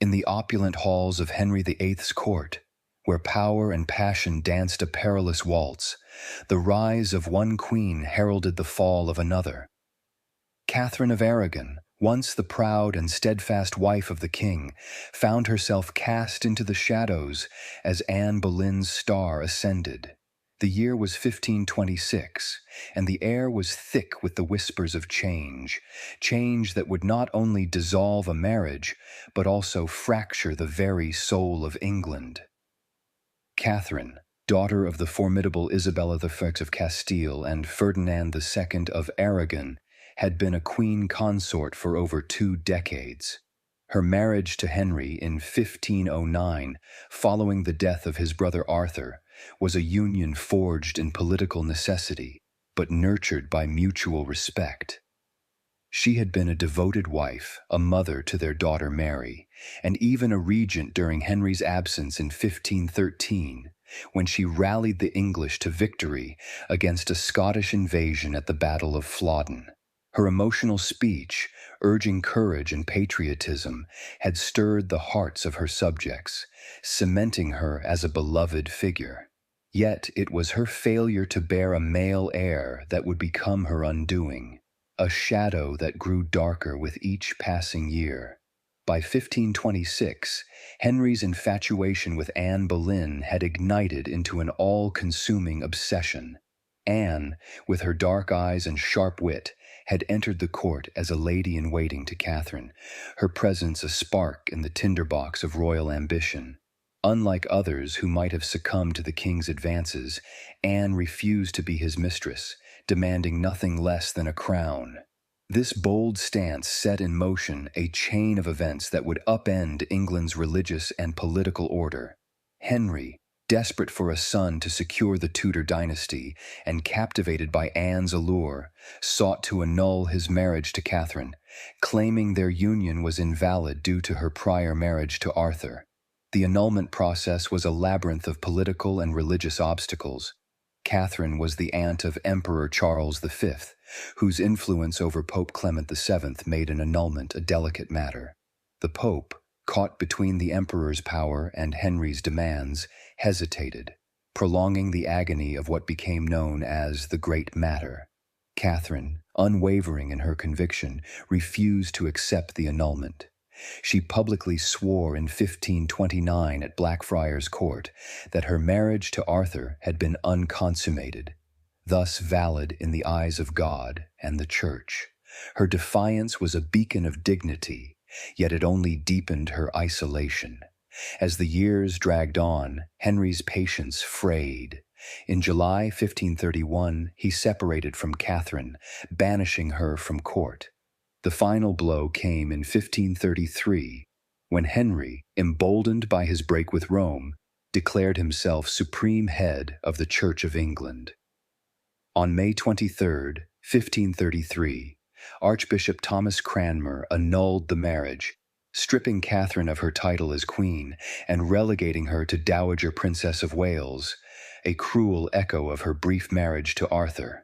in the opulent halls of Henry VIII's court, where power and passion danced a perilous waltz, the rise of one queen heralded the fall of another. Catherine of Aragon, once the proud and steadfast wife of the king, found herself cast into the shadows as Anne Boleyn's star ascended. The year was 1526, and the air was thick with the whispers of change, change that would not only dissolve a marriage, but also fracture the very soul of England. Catherine, daughter of the formidable Isabella I of Castile and Ferdinand II of Aragon, had been a queen consort for over 2 decades. Her marriage to Henry in 1509, following the death of his brother Arthur, was a union forged in political necessity, but nurtured by mutual respect. She had been a devoted wife, a mother to their daughter Mary, and even a regent during Henry's absence in 1513, when she rallied the English to victory against a Scottish invasion at the Battle of Flodden. Her emotional speech, urging courage and patriotism, had stirred the hearts of her subjects, cementing her as a beloved figure. Yet it was her failure to bear a male heir that would become her undoing, a shadow that grew darker with each passing year. By 1526, Henry's infatuation with Anne Boleyn had ignited into an all-consuming obsession. Anne, with her dark eyes and sharp wit, had entered the court as a lady-in-waiting to Catherine, her presence a spark in the tinderbox of royal ambition. Unlike others who might have succumbed to the king's advances, Anne refused to be his mistress, demanding nothing less than a crown. This bold stance set in motion a chain of events that would upend England's religious and political order. Henry, desperate for a son to secure the Tudor dynasty and captivated by Anne's allure, sought to annul his marriage to Catherine, claiming their union was invalid due to her prior marriage to Arthur. The annulment process was a labyrinth of political and religious obstacles. Catherine was the aunt of Emperor Charles V, whose influence over Pope Clement VII made an annulment a delicate matter. The Pope, caught between the emperor's power and Henry's demands, hesitated, prolonging the agony of what became known as the Great Matter. Catherine, unwavering in her conviction, refused to accept the annulment. She publicly swore in 1529 at Blackfriars Court that her marriage to Arthur had been unconsummated, thus valid in the eyes of God and the Church. Her defiance was a beacon of dignity, yet it only deepened her isolation. As the years dragged on, Henry's patience frayed. In July 1531, he separated from Catherine, banishing her from court. The final blow came in 1533, when Henry, emboldened by his break with Rome, declared himself supreme head of the Church of England. On May 23, 1533, Archbishop Thomas Cranmer annulled the marriage, stripping Catherine of her title as queen and relegating her to Dowager Princess of Wales, a cruel echo of her brief marriage to Arthur.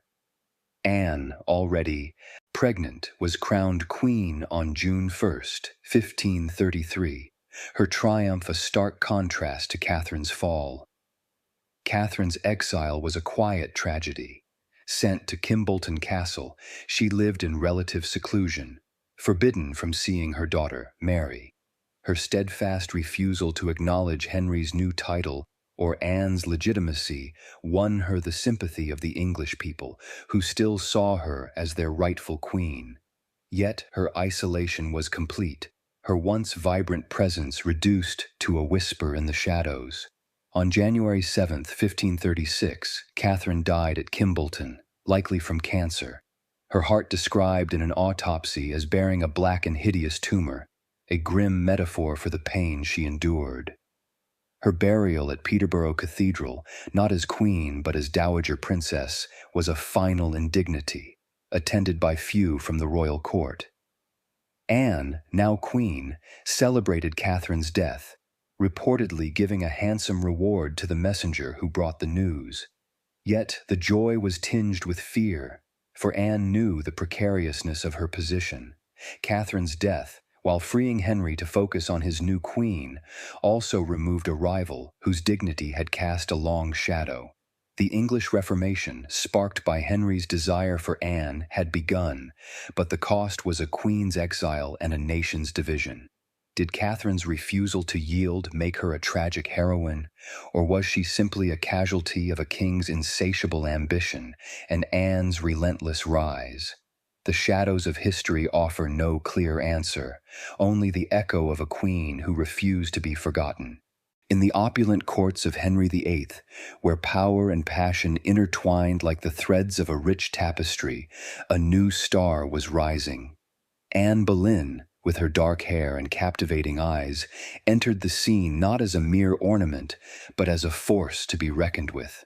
Anne, already pregnant, was crowned queen on June 1, 1533, her triumph a stark contrast to Catherine's fall. Catherine's exile was a quiet tragedy. Sent to Kimbolton Castle, she lived in relative seclusion, forbidden from seeing her daughter, Mary. Her steadfast refusal to acknowledge Henry's new title or Anne's legitimacy won her the sympathy of the English people, who still saw her as their rightful queen. Yet her isolation was complete, her once vibrant presence reduced to a whisper in the shadows. On January 7, 1536, Catherine died at Kimbolton, likely from cancer, her heart described in an autopsy as bearing a black and hideous tumor, a grim metaphor for the pain she endured. Her burial at Peterborough Cathedral, not as queen but as dowager princess, was a final indignity, attended by few from the royal court. Anne, now queen, celebrated Catherine's death, reportedly giving a handsome reward to the messenger who brought the news. Yet the joy was tinged with fear, for Anne knew the precariousness of her position. Catherine's death, while freeing Henry to focus on his new queen, also removed a rival whose dignity had cast a long shadow. The English Reformation, sparked by Henry's desire for Anne, had begun, but the cost was a queen's exile and a nation's division. Did Catherine's refusal to yield make her a tragic heroine, or was she simply a casualty of a king's insatiable ambition and Anne's relentless rise? The shadows of history offer no clear answer, only the echo of a queen who refused to be forgotten. In the opulent courts of Henry VIII, where power and passion intertwined like the threads of a rich tapestry, a new star was rising. Anne Boleyn, with her dark hair and captivating eyes, entered the scene not as a mere ornament, but as a force to be reckoned with.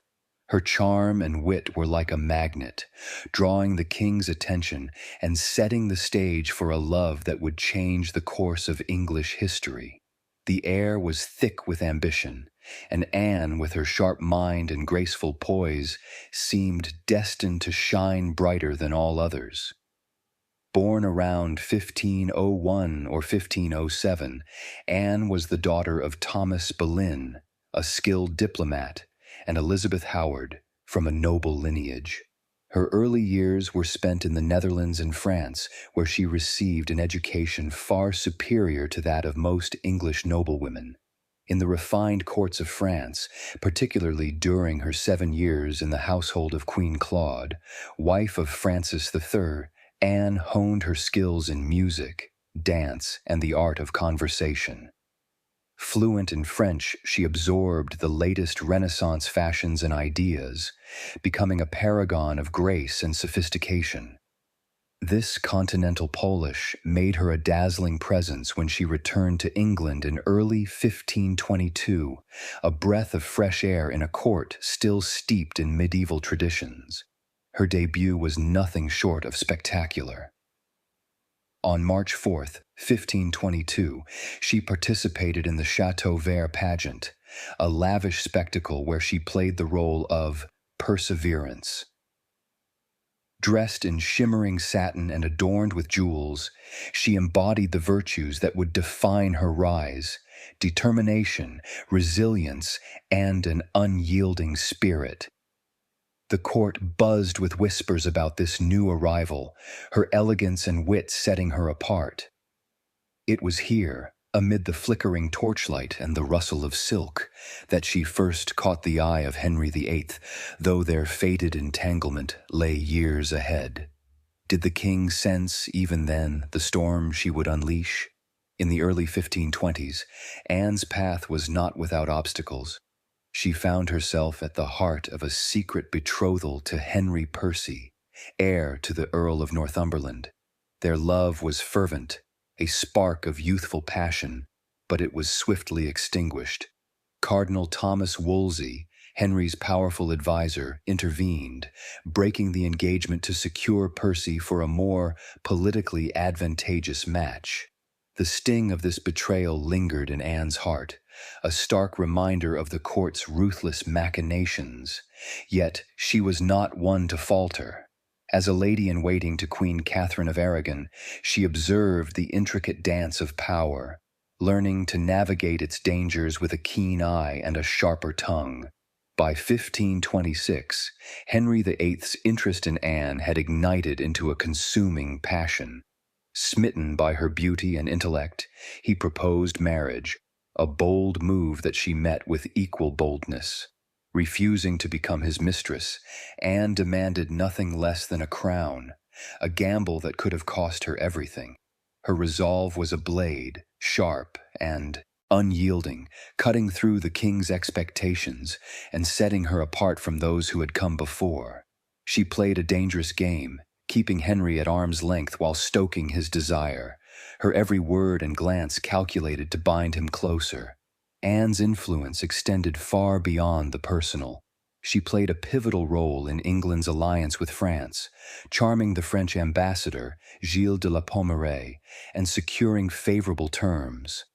Her charm and wit were like a magnet, drawing the king's attention and setting the stage for a love that would change the course of English history. The air was thick with ambition, and Anne, with her sharp mind and graceful poise, seemed destined to shine brighter than all others. Born around 1501 or 1507, Anne was the daughter of Thomas Boleyn, a skilled diplomat, and Elizabeth Howard, from a noble lineage. Her early years were spent in the Netherlands and France, where she received an education far superior to that of most English noblewomen. In the refined courts of France, particularly during her 7 years in the household of Queen Claude, wife of Francis III, Anne honed her skills in music, dance, and the art of conversation. Fluent in French, she absorbed the latest Renaissance fashions and ideas, becoming a paragon of grace and sophistication. This continental Polish made her a dazzling presence when she returned to England in early 1522, a breath of fresh air in a court still steeped in medieval traditions. Her debut was nothing short of spectacular. On March 4, 1522, she participated in the Chateau Vert pageant, a lavish spectacle where she played the role of Perseverance. Dressed in shimmering satin and adorned with jewels, she embodied the virtues that would define her rise: determination, resilience, and an unyielding spirit. The court buzzed with whispers about this new arrival, her elegance and wit setting her apart. It was here, amid the flickering torchlight and the rustle of silk, that she first caught the eye of Henry VIII, though their fated entanglement lay years ahead. Did the king sense, even then, the storm she would unleash? In the early 1520s, Anne's path was not without obstacles. She found herself at the heart of a secret betrothal to Henry Percy, heir to the Earl of Northumberland. Their love was fervent, a spark of youthful passion, but it was swiftly extinguished. Cardinal Thomas Wolsey, Henry's powerful advisor, intervened, breaking the engagement to secure Percy for a more politically advantageous match. The sting of this betrayal lingered in Anne's heart, a stark reminder of the court's ruthless machinations. Yet she was not one to falter. As a lady-in-waiting to Queen Catherine of Aragon, she observed the intricate dance of power, learning to navigate its dangers with a keen eye and a sharper tongue. By 1526, Henry VIII's interest in Anne had ignited into a consuming passion. Smitten by her beauty and intellect, he proposed marriage, a bold move that she met with equal boldness. Refusing to become his mistress, Anne demanded nothing less than a crown, a gamble that could have cost her everything. Her resolve was a blade, sharp and unyielding, cutting through the king's expectations and setting her apart from those who had come before. She played a dangerous game, keeping Henry at arm's length while stoking his desire, her every word and glance calculated to bind him closer. Anne's influence extended far beyond the personal. She played a pivotal role in England's alliance with France, charming the French ambassador, Gilles de la Pommeraye, and securing favorable terms.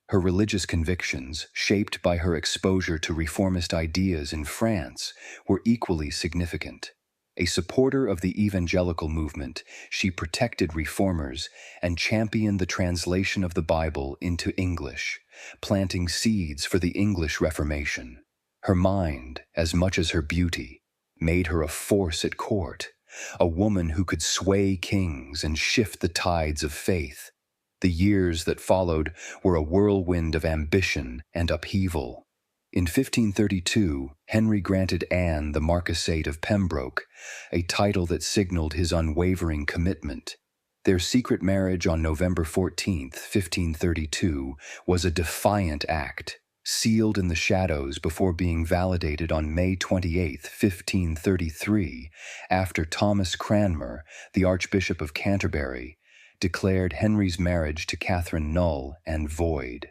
Her religious convictions, shaped by her exposure to reformist ideas in France, were equally significant. A supporter of the evangelical movement, she protected reformers and championed the translation of the Bible into English, planting seeds for the English Reformation. Her mind, as much as her beauty, made her a force at court, a woman who could sway kings and shift the tides of faith. The years that followed were a whirlwind of ambition and upheaval. In 1532, Henry granted Anne the Marquisate of Pembroke, a title that signaled his unwavering commitment. Their secret marriage on November 14, 1532, was a defiant act, sealed in the shadows before being validated on May 28, 1533, after Thomas Cranmer, the Archbishop of Canterbury, declared Henry's marriage to Catherine null and void.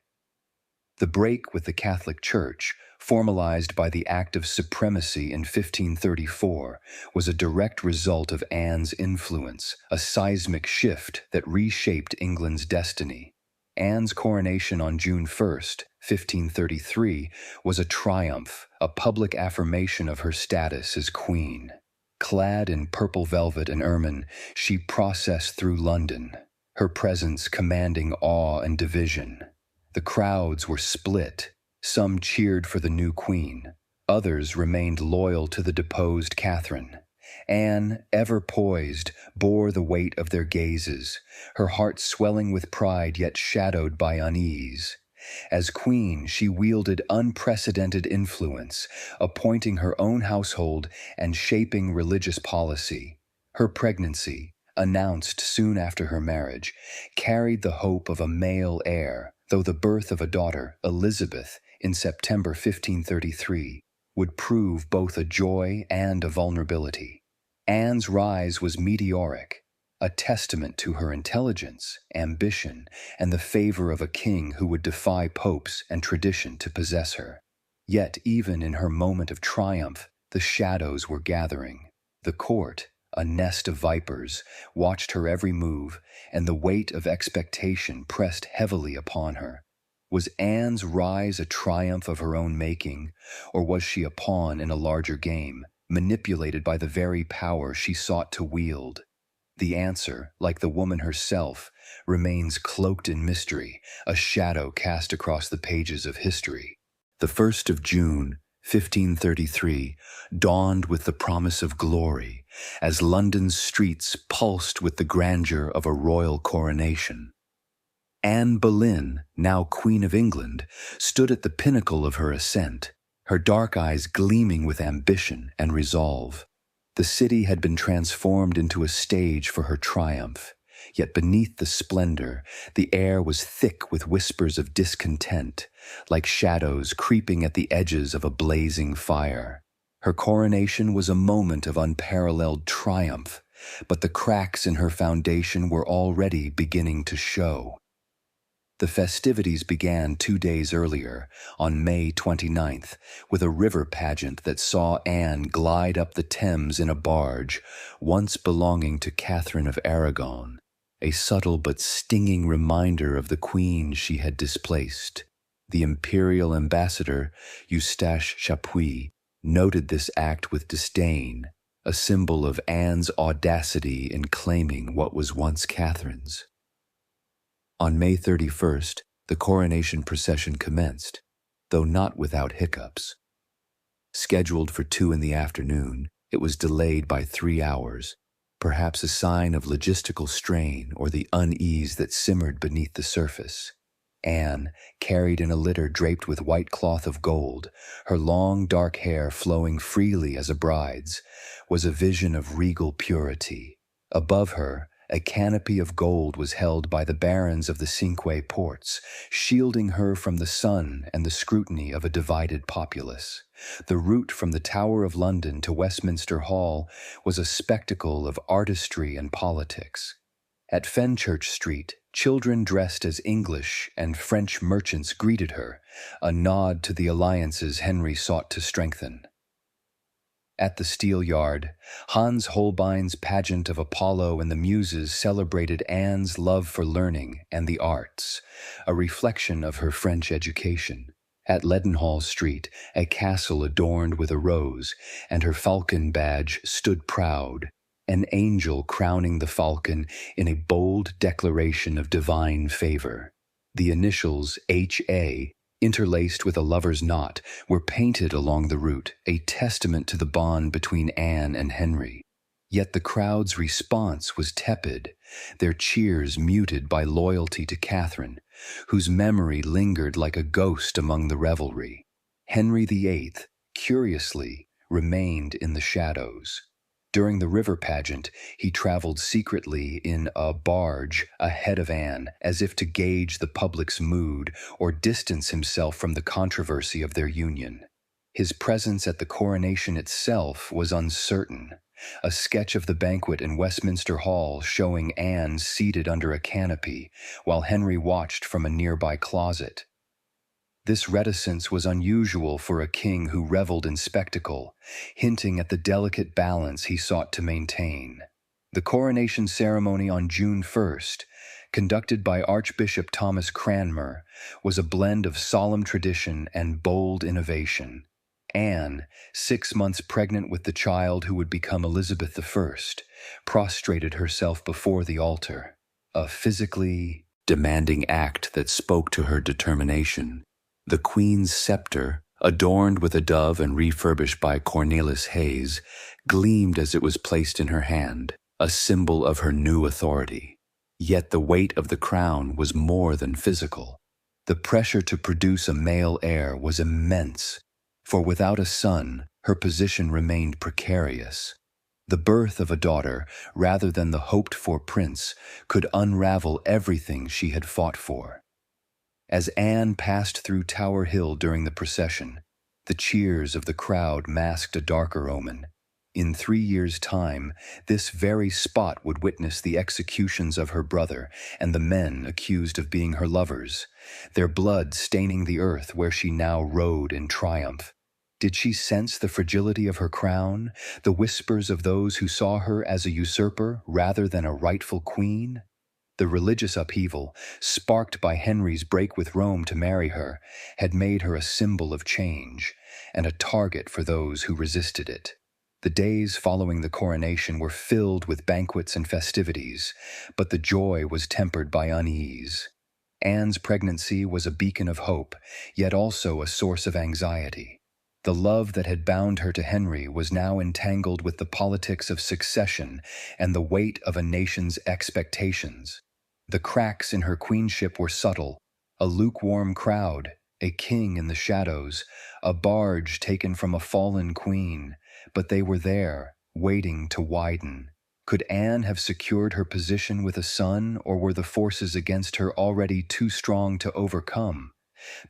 The break with the Catholic Church, formalized by the Act of Supremacy in 1534, was a direct result of Anne's influence, a seismic shift that reshaped England's destiny. Anne's coronation on June 1, 1533, was a triumph, a public affirmation of her status as queen. Clad in purple velvet and ermine, she processed through London, her presence commanding awe and division. The crowds were split. Some cheered for the new queen. Others remained loyal to the deposed Catherine. Anne, ever poised, bore the weight of their gazes, her heart swelling with pride yet shadowed by unease. As queen, she wielded unprecedented influence, appointing her own household and shaping religious policy. Her pregnancy, announced soon after her marriage, carried the hope of a male heir, though the birth of a daughter, Elizabeth, in September 1533, would prove both a joy and a vulnerability. Anne's rise was meteoric, a testament to her intelligence, ambition, and the favor of a king who would defy popes and tradition to possess her. Yet even in her moment of triumph, the shadows were gathering. The court, a nest of vipers, watched her every move, and the weight of expectation pressed heavily upon her. Was Anne's rise a triumph of her own making, or was she a pawn in a larger game, manipulated by the very power she sought to wield? The answer, like the woman herself, remains cloaked in mystery, a shadow cast across the pages of history. The 1st of June, 1533, dawned with the promise of glory, as London's streets pulsed with the grandeur of a royal coronation. Anne Boleyn, now Queen of England, stood at the pinnacle of her ascent, her dark eyes gleaming with ambition and resolve. The city had been transformed into a stage for her triumph, yet beneath the splendor, the air was thick with whispers of discontent, like shadows creeping at the edges of a blazing fire. Her coronation was a moment of unparalleled triumph, but the cracks in her foundation were already beginning to show. The festivities began 2 days earlier, on May 29th, with a river pageant that saw Anne glide up the Thames in a barge, once belonging to Catherine of Aragon, a subtle but stinging reminder of the queen she had displaced. The imperial ambassador, Eustache Chapuis, noted this act with disdain, a symbol of Anne's audacity in claiming what was once Catherine's. On May 31st, the coronation procession commenced, though not without hiccups. Scheduled for 2 in the afternoon, it was delayed by 3 hours, perhaps a sign of logistical strain or the unease that simmered beneath the surface. Anne, carried in a litter draped with white cloth of gold, her long dark hair flowing freely as a bride's, was a vision of regal purity. Above her, a canopy of gold was held by the barons of the Cinque Ports, shielding her from the sun and the scrutiny of a divided populace. The route from the Tower of London to Westminster Hall was a spectacle of artistry and politics. At Fenchurch Street, children dressed as English and French merchants greeted her, a nod to the alliances Henry sought to strengthen. At the Steel Yard, Hans Holbein's pageant of Apollo and the Muses celebrated Anne's love for learning and the arts, a reflection of her French education. At Leadenhall Street, a castle adorned with a rose, and her falcon badge stood proud, an angel crowning the falcon in a bold declaration of divine favor. The initials H.A., interlaced with a lover's knot, were painted along the route, a testament to the bond between Anne and Henry. Yet the crowd's response was tepid, their cheers muted by loyalty to Catherine, whose memory lingered like a ghost among the revelry. Henry VIII, curiously, remained in the shadows. During the river pageant, he traveled secretly in a barge ahead of Anne, as if to gauge the public's mood or distance himself from the controversy of their union. His presence at the coronation itself was uncertain. A sketch of the banquet in Westminster Hall showing Anne seated under a canopy, while Henry watched from a nearby closet. This reticence was unusual for a king who reveled in spectacle, hinting at the delicate balance he sought to maintain. The coronation ceremony on June 1st, conducted by Archbishop Thomas Cranmer, was a blend of solemn tradition and bold innovation. Anne, 6 months pregnant with the child who would become Elizabeth I, prostrated herself before the altar, a physically demanding act that spoke to her determination. The Queen's scepter, adorned with a dove and refurbished by Cornelis Hayes, gleamed as it was placed in her hand, a symbol of her new authority. Yet the weight of the crown was more than physical. The pressure to produce a male heir was immense, for without a son, her position remained precarious. The birth of a daughter, rather than the hoped-for prince, could unravel everything she had fought for. As Anne passed through Tower Hill during the procession, the cheers of the crowd masked a darker omen. In 3 years' time, this very spot would witness the executions of her brother and the men accused of being her lovers, their blood staining the earth where she now rode in triumph. Did she sense the fragility of her crown, the whispers of those who saw her as a usurper rather than a rightful queen? The religious upheaval, sparked by Henry's break with Rome to marry her, had made her a symbol of change, and a target for those who resisted it. The days following the coronation were filled with banquets and festivities, but the joy was tempered by unease. Anne's pregnancy was a beacon of hope, yet also a source of anxiety. The love that had bound her to Henry was now entangled with the politics of succession and the weight of a nation's expectations. The cracks in her queenship were subtle: a lukewarm crowd, a king in the shadows, a barge taken from a fallen queen, but they were there, waiting to widen. Could Anne have secured her position with a son, or were the forces against her already too strong to overcome?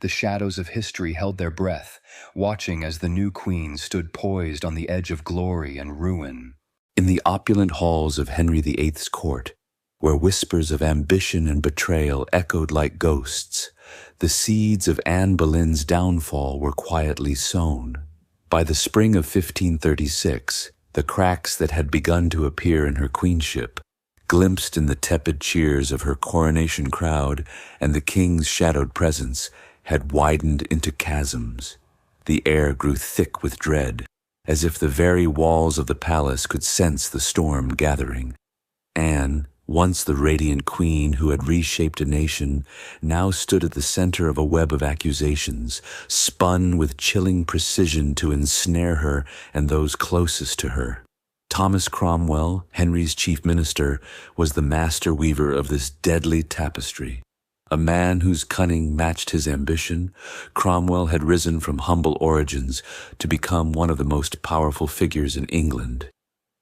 The shadows of history held their breath, watching as the new queen stood poised on the edge of glory and ruin. In the opulent halls of Henry VIII's court, where whispers of ambition and betrayal echoed like ghosts, the seeds of Anne Boleyn's downfall were quietly sown. By the spring of 1536, the cracks that had begun to appear in her queenship, glimpsed in the tepid cheers of her coronation crowd and the king's shadowed presence, had widened into chasms. The air grew thick with dread, as if the very walls of the palace could sense the storm gathering. Anne, once the radiant queen who had reshaped a nation, now stood at the center of a web of accusations, spun with chilling precision to ensnare her and those closest to her. Thomas Cromwell, Henry's chief minister, was the master weaver of this deadly tapestry. A man whose cunning matched his ambition, Cromwell had risen from humble origins to become one of the most powerful figures in England.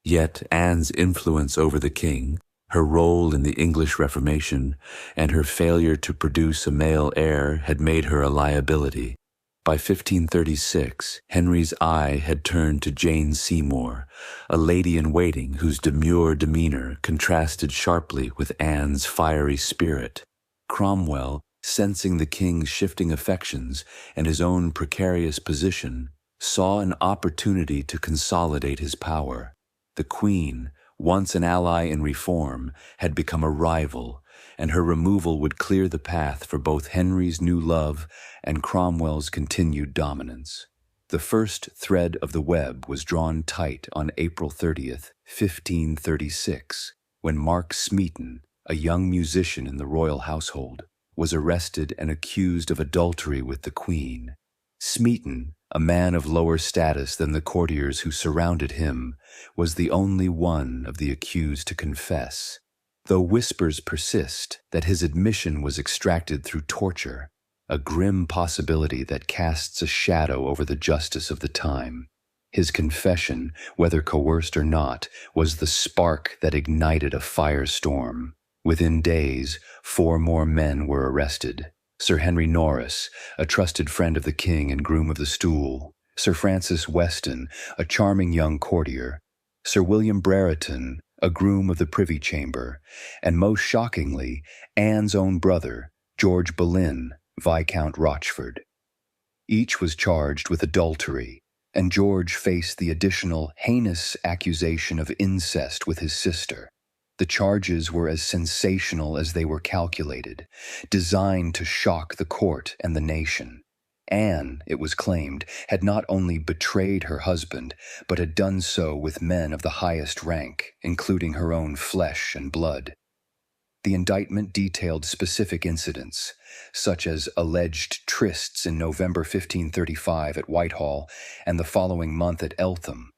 Yet Anne's influence over the king, her role in the English Reformation, and her failure to produce a male heir had made her a liability. By 1536, Henry's eye had turned to Jane Seymour, a lady-in-waiting whose demure demeanor contrasted sharply with Anne's fiery spirit. Cromwell, sensing the king's shifting affections and his own precarious position, saw an opportunity to consolidate his power. The queen, once an ally in reform, had become a rival, and her removal would clear the path for both Henry's new love and Cromwell's continued dominance. The first thread of the web was drawn tight on April 30th, 1536, when Mark Smeaton, a young musician in the royal household, was arrested and accused of adultery with the Queen. Smeaton, a man of lower status than the courtiers who surrounded him, was the only one of the accused to confess, though whispers persist that his admission was extracted through torture, a grim possibility that casts a shadow over the justice of the time. His confession, whether coerced or not, was the spark that ignited a firestorm. Within days, 4 more men were arrested. Sir Henry Norris, a trusted friend of the king and groom of the stool, Sir Francis Weston, a charming young courtier, Sir William Brereton, a groom of the Privy Chamber, and most shockingly, Anne's own brother, George Boleyn, Viscount Rochford. Each was charged with adultery, and George faced the additional heinous accusation of incest with his sister. The charges were as sensational as they were calculated, designed to shock the court and the nation. Anne, it was claimed, had not only betrayed her husband, but had done so with men of the highest rank, including her own flesh and blood. The indictment detailed specific incidents, such as alleged trysts in November 1535 at Whitehall and the following month at Eltham,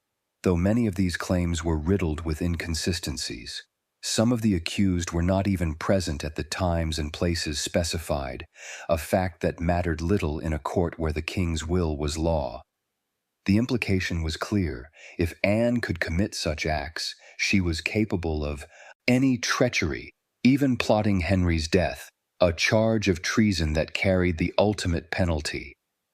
though many of these claims were riddled with inconsistencies. Some of the accused were not even present at the times and places specified, a fact that mattered little in a court where the king's will was law. The implication was clear. If Anne could commit such acts, she was capable of any treachery, even plotting Henry's death, a charge of treason that carried the ultimate penalty.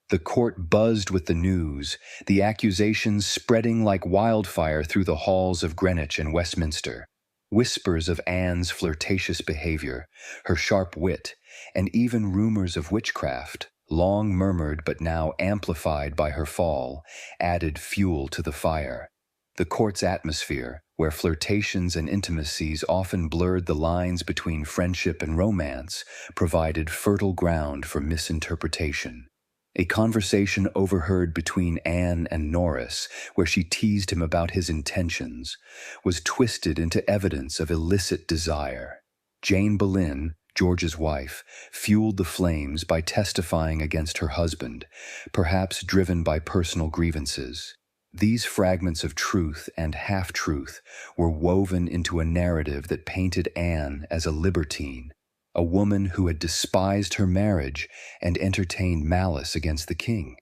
The court buzzed with the news, the accusations spreading like wildfire through the halls of Greenwich and Westminster. Whispers of Anne's flirtatious behavior, her sharp wit, and even rumors of witchcraft, long murmured but now amplified by her fall, added fuel to the fire. The court's atmosphere, where flirtations and intimacies often blurred the lines between friendship and romance, provided fertile ground for misinterpretation. A conversation overheard between Anne and Norris, where she teased him about his intentions, was twisted into evidence of illicit desire. Jane Boleyn, George's wife, fueled the flames by testifying against her husband, perhaps driven by personal grievances. These fragments of truth and half-truth were woven into a narrative that painted Anne as a libertine, a woman who had despised her marriage and entertained malice against the king.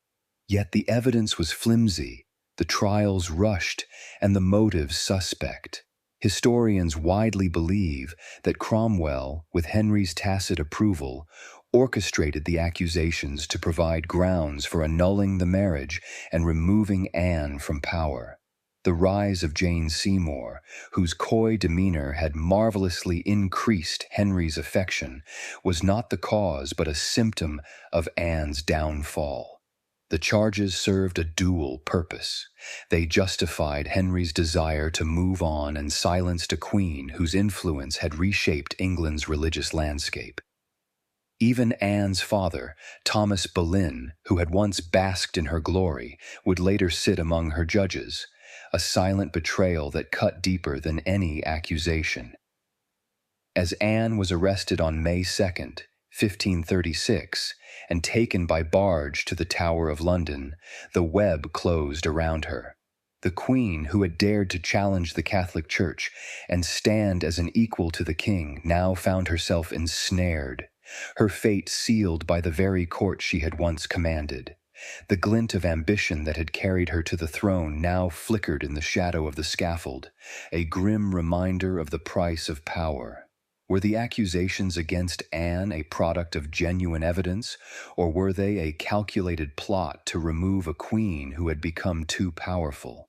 Yet the evidence was flimsy, the trials rushed, and the motives suspect. Historians widely believe that Cromwell, with Henry's tacit approval, orchestrated the accusations to provide grounds for annulling the marriage and removing Anne from power. The rise of Jane Seymour, whose coy demeanor had marvelously increased Henry's affection, was not the cause but a symptom of Anne's downfall. The charges served a dual purpose. They justified Henry's desire to move on and silenced a queen whose influence had reshaped England's religious landscape. Even Anne's father, Thomas Boleyn, who had once basked in her glory, would later sit among her judges, a silent betrayal that cut deeper than any accusation. As Anne was arrested on May 2nd, 1536, and taken by barge to the Tower of London, the web closed around her. The Queen, who had dared to challenge the Catholic Church and stand as an equal to the king, now found herself ensnared, her fate sealed by the very court she had once commanded. The glint of ambition that had carried her to the throne now flickered in the shadow of the scaffold, a grim reminder of the price of power. Were the accusations against Anne a product of genuine evidence, or were they a calculated plot to remove a queen who had become too powerful?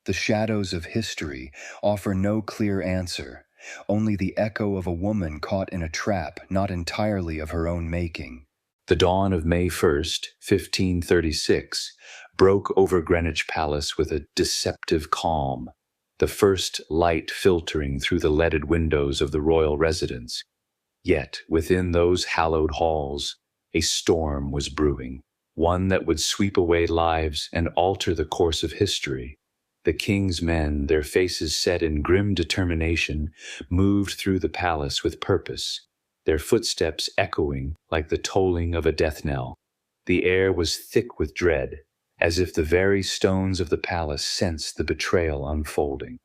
The shadows of history offer no clear answer, only the echo of a woman caught in a trap not entirely of her own making. The dawn of May 1st, 1536, broke over Greenwich Palace with a deceptive calm, the first light filtering through the leaded windows of the royal residence. Yet, within those hallowed halls, a storm was brewing, one that would sweep away lives and alter the course of history. The king's men, their faces set in grim determination, moved through the palace with purpose, their footsteps echoing like the tolling of a death knell. The air was thick with dread, as if the very stones of the palace sensed the betrayal unfolding.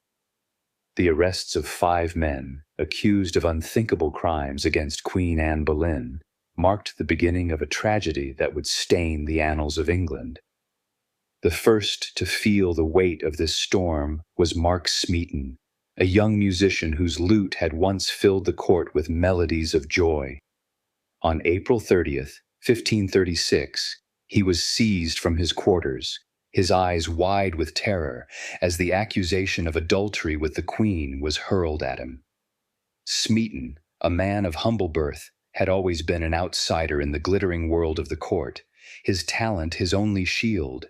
The arrests of 5 men, accused of unthinkable crimes against Queen Anne Boleyn, marked the beginning of a tragedy that would stain the annals of England. The first to feel the weight of this storm was Mark Smeaton, a young musician whose lute had once filled the court with melodies of joy. On April 30th, 1536, he was seized from his quarters, his eyes wide with terror, as the accusation of adultery with the Queen was hurled at him. Smeaton, a man of humble birth, had always been an outsider in the glittering world of the court, his talent his only shield.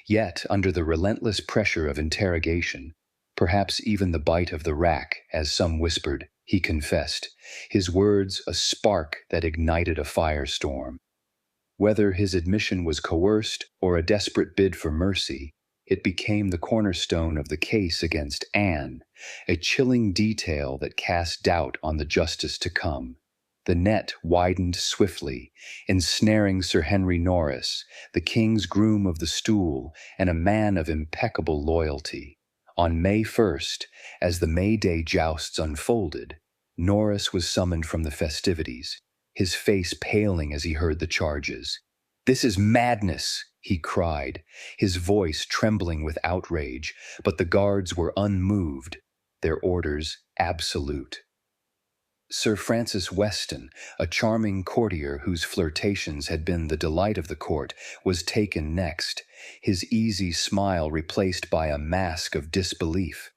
Yet, under the relentless pressure of interrogation, perhaps even the bite of the rack, as some whispered, he confessed, his words a spark that ignited a firestorm. Whether his admission was coerced or a desperate bid for mercy, it became the cornerstone of the case against Anne, a chilling detail that cast doubt on the justice to come. The net widened swiftly, ensnaring Sir Henry Norris, the king's groom of the stool and a man of impeccable loyalty. On May 1st, as the May Day jousts unfolded, Norris was summoned from the festivities, his face paling as he heard the charges. "This is madness," he cried, his voice trembling with outrage, but the guards were unmoved, their orders absolute. Sir Francis Weston, a charming courtier whose flirtations had been the delight of the court, was taken next, his easy smile replaced by a mask of disbelief.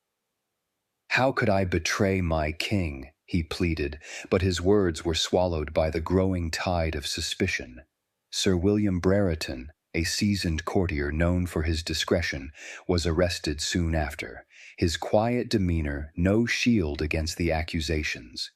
"How could I betray my king?" he pleaded, but his words were swallowed by the growing tide of suspicion. Sir William Brereton, a seasoned courtier known for his discretion, was arrested soon after, his quiet demeanor no shield against the accusations.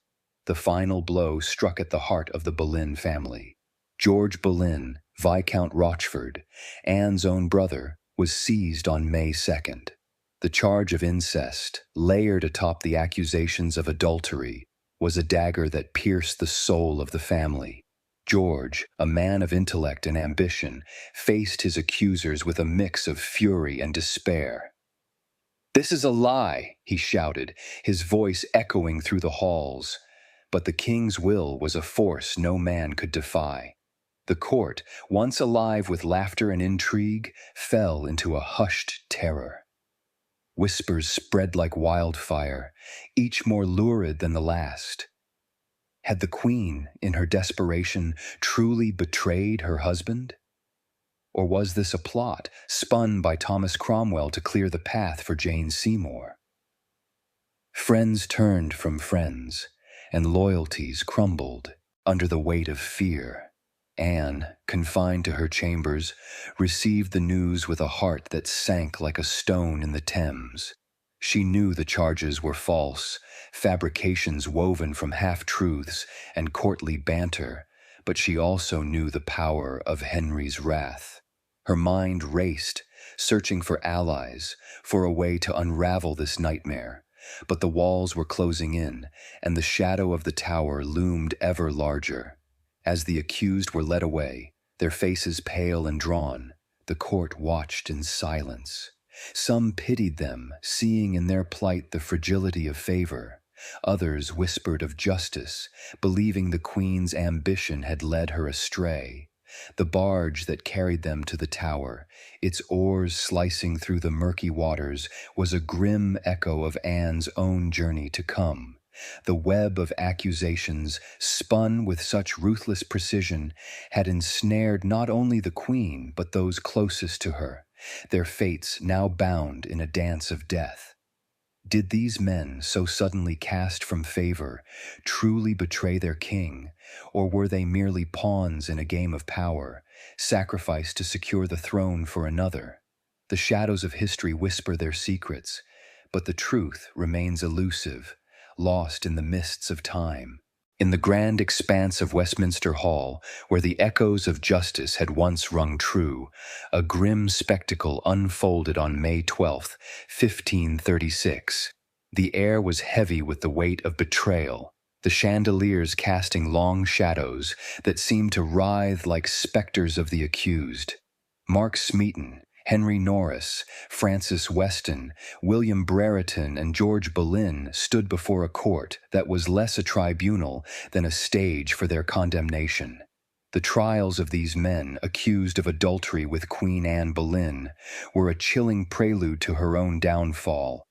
The final blow struck at the heart of the Boleyn family. George Boleyn, Viscount Rochford, Anne's own brother, was seized on May 2nd. The charge of incest, layered atop the accusations of adultery, was a dagger that pierced the soul of the family. George, a man of intellect and ambition, faced his accusers with a mix of fury and despair. "This is a lie," he shouted, his voice echoing through the halls. But the king's will was a force no man could defy. The court, once alive with laughter and intrigue, fell into a hushed terror. Whispers spread like wildfire, each more lurid than the last. Had the Queen, in her desperation, truly betrayed her husband? Or was this a plot spun by Thomas Cromwell to clear the path for Jane Seymour? Friends turned from friends, and loyalties crumbled under the weight of fear. Anne, confined to her chambers, received the news with a heart that sank like a stone in the Thames. She knew the charges were false, fabrications woven from half-truths and courtly banter, but she also knew the power of Henry's wrath. Her mind raced, searching for allies, for a way to unravel this nightmare. But the walls were closing in, and the shadow of the tower loomed ever larger. As the accused were led away, their faces pale and drawn, the court watched in silence. Some pitied them, seeing in their plight the fragility of favor. Others whispered of justice, believing the Queen's ambition had led her astray. The barge that carried them to the tower, its oars slicing through the murky waters, was a grim echo of Anne's own journey to come. The web of accusations, spun with such ruthless precision, had ensnared not only the Queen but those closest to her, their fates now bound in a dance of death. Did these men, so suddenly cast from favor, truly betray their king, or were they merely pawns in a game of power, sacrificed to secure the throne for another? The shadows of history whisper their secrets, but the truth remains elusive, lost in the mists of time. In the grand expanse of Westminster Hall, where the echoes of justice had once rung true, a grim spectacle unfolded on May 12th, 1536. The air was heavy with the weight of betrayal, the chandeliers casting long shadows that seemed to writhe like specters of the accused. Mark Smeaton, Henry Norris, Francis Weston, William Brereton, and George Boleyn stood before a court that was less a tribunal than a stage for their condemnation. The trials of these men, accused of adultery with Queen Anne Boleyn, were a chilling prelude to her own downfall,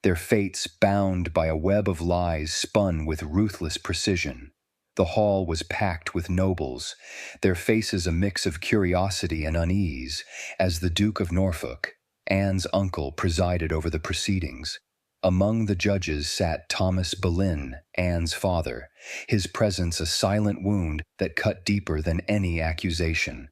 their fates bound by a web of lies spun with ruthless precision. The hall was packed with nobles, their faces a mix of curiosity and unease, as the Duke of Norfolk, Anne's uncle, presided over the proceedings. Among the judges sat Thomas Boleyn, Anne's father, his presence a silent wound that cut deeper than any accusation.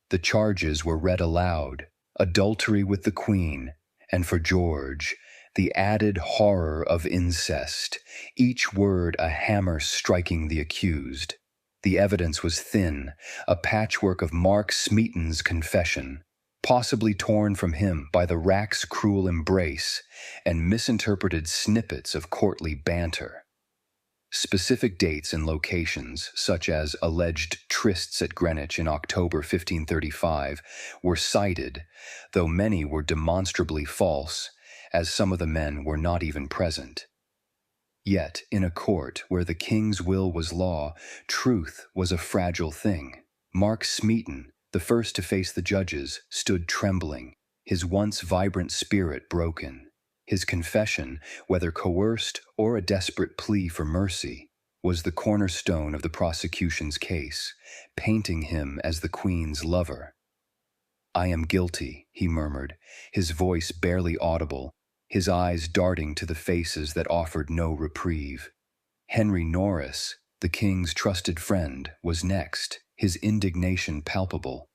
The charges were read aloud: adultery with the Queen, and for George, the added horror of incest, each word a hammer striking the accused. The evidence was thin, a patchwork of Mark Smeaton's confession, possibly torn from him by the rack's cruel embrace, and misinterpreted snippets of courtly banter. Specific dates and locations, such as alleged trysts at Greenwich in October 1535, were cited, though many were demonstrably false, as some of the men were not even present. Yet, in a court where the king's will was law, truth was a fragile thing. Mark Smeaton, the first to face the judges, stood trembling, his once vibrant spirit broken. His confession, whether coerced or a desperate plea for mercy, was the cornerstone of the prosecution's case, painting him as the Queen's lover. "I am guilty," he murmured, his voice barely audible, his eyes darting to the faces that offered no reprieve. Henry Norris, the king's trusted friend, was next, his indignation palpable.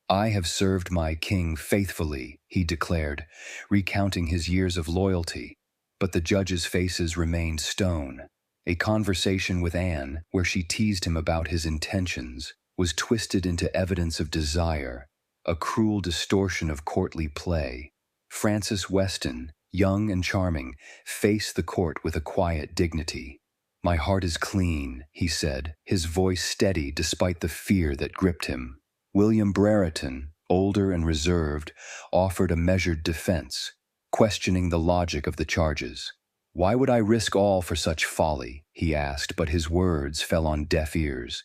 "I have served my king faithfully," he declared, recounting his years of loyalty, but the judges' faces remained stone. A conversation with Anne, where she teased him about his intentions, was twisted into evidence of desire, a cruel distortion of courtly play. Francis Weston, young and charming, faced the court with a quiet dignity. "My heart is clean," he said, his voice steady despite the fear that gripped him. William Brereton, older and reserved, offered a measured defense, questioning the logic of the charges. "Why would I risk all for such folly?" he asked, but his words fell on deaf ears.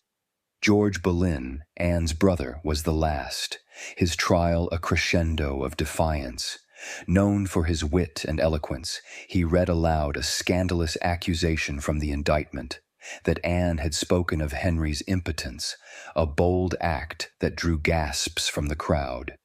George Boleyn, Anne's brother, was the last, his trial a crescendo of defiance. Known for his wit and eloquence, he read aloud a scandalous accusation from the indictment, that Anne had spoken of Henry's impotence, a bold act that drew gasps from the crowd.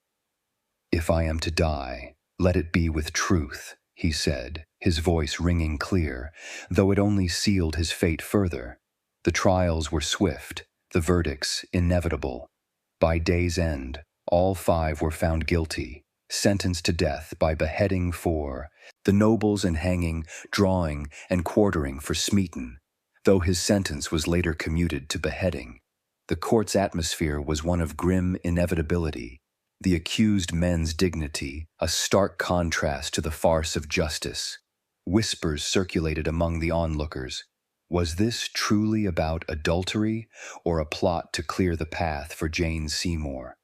"If I am to die, let it be with truth," he said, his voice ringing clear, though it only sealed his fate further. The trials were swift, the verdicts inevitable. By day's end, all 5 were found guilty, sentenced to death by beheading for the nobles and hanging, drawing, and quartering for Smeaton, though his sentence was later commuted to beheading. The court's atmosphere was one of grim inevitability, the accused men's dignity, a stark contrast to the farce of justice. Whispers circulated among the onlookers. Was this truly about adultery, or a plot to clear the path for Jane Seymour?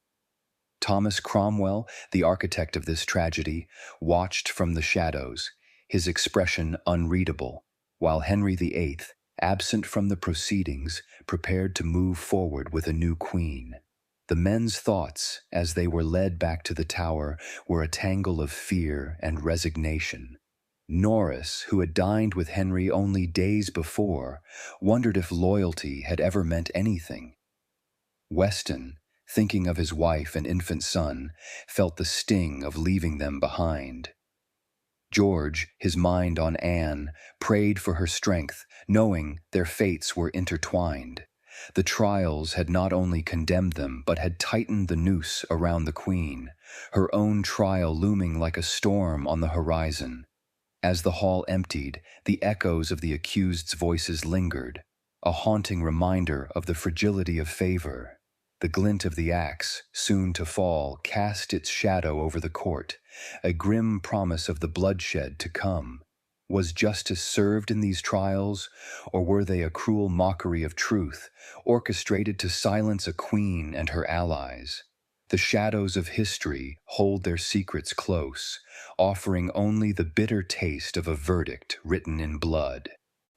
Thomas Cromwell, the architect of this tragedy, watched from the shadows, his expression unreadable, while Henry VIII, absent from the proceedings, prepared to move forward with a new queen. The men's thoughts, as they were led back to the Tower, were a tangle of fear and resignation. Norris, who had dined with Henry only days before, wondered if loyalty had ever meant anything. Weston, thinking of his wife and infant son, felt the sting of leaving them behind. George, his mind on Anne, prayed for her strength, knowing their fates were intertwined. The trials had not only condemned them, but had tightened the noose around the Queen, her own trial looming like a storm on the horizon. As the hall emptied, the echoes of the accused's voices lingered, a haunting reminder of the fragility of favor. The glint of the axe, soon to fall, cast its shadow over the court, a grim promise of the bloodshed to come. Was justice served in these trials, or were they a cruel mockery of truth, orchestrated to silence a queen and her allies? The shadows of history hold their secrets close, offering only the bitter taste of a verdict written in blood.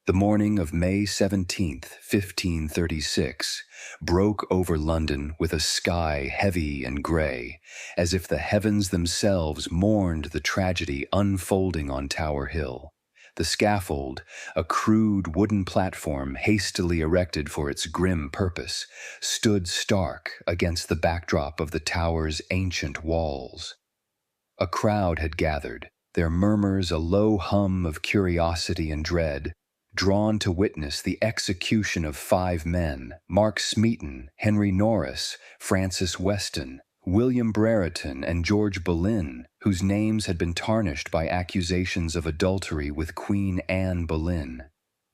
The morning of May 17th, 1536, broke over London with a sky heavy and gray, as if the heavens themselves mourned the tragedy unfolding on Tower Hill. The scaffold, a crude wooden platform hastily erected for its grim purpose, stood stark against the backdrop of the tower's ancient walls. A crowd had gathered, their murmurs a low hum of curiosity and dread, drawn to witness the execution of 5 men: Mark Smeaton, Henry Norris, Francis Weston, William Brereton, and George Boleyn, whose names had been tarnished by accusations of adultery with Queen Anne Boleyn.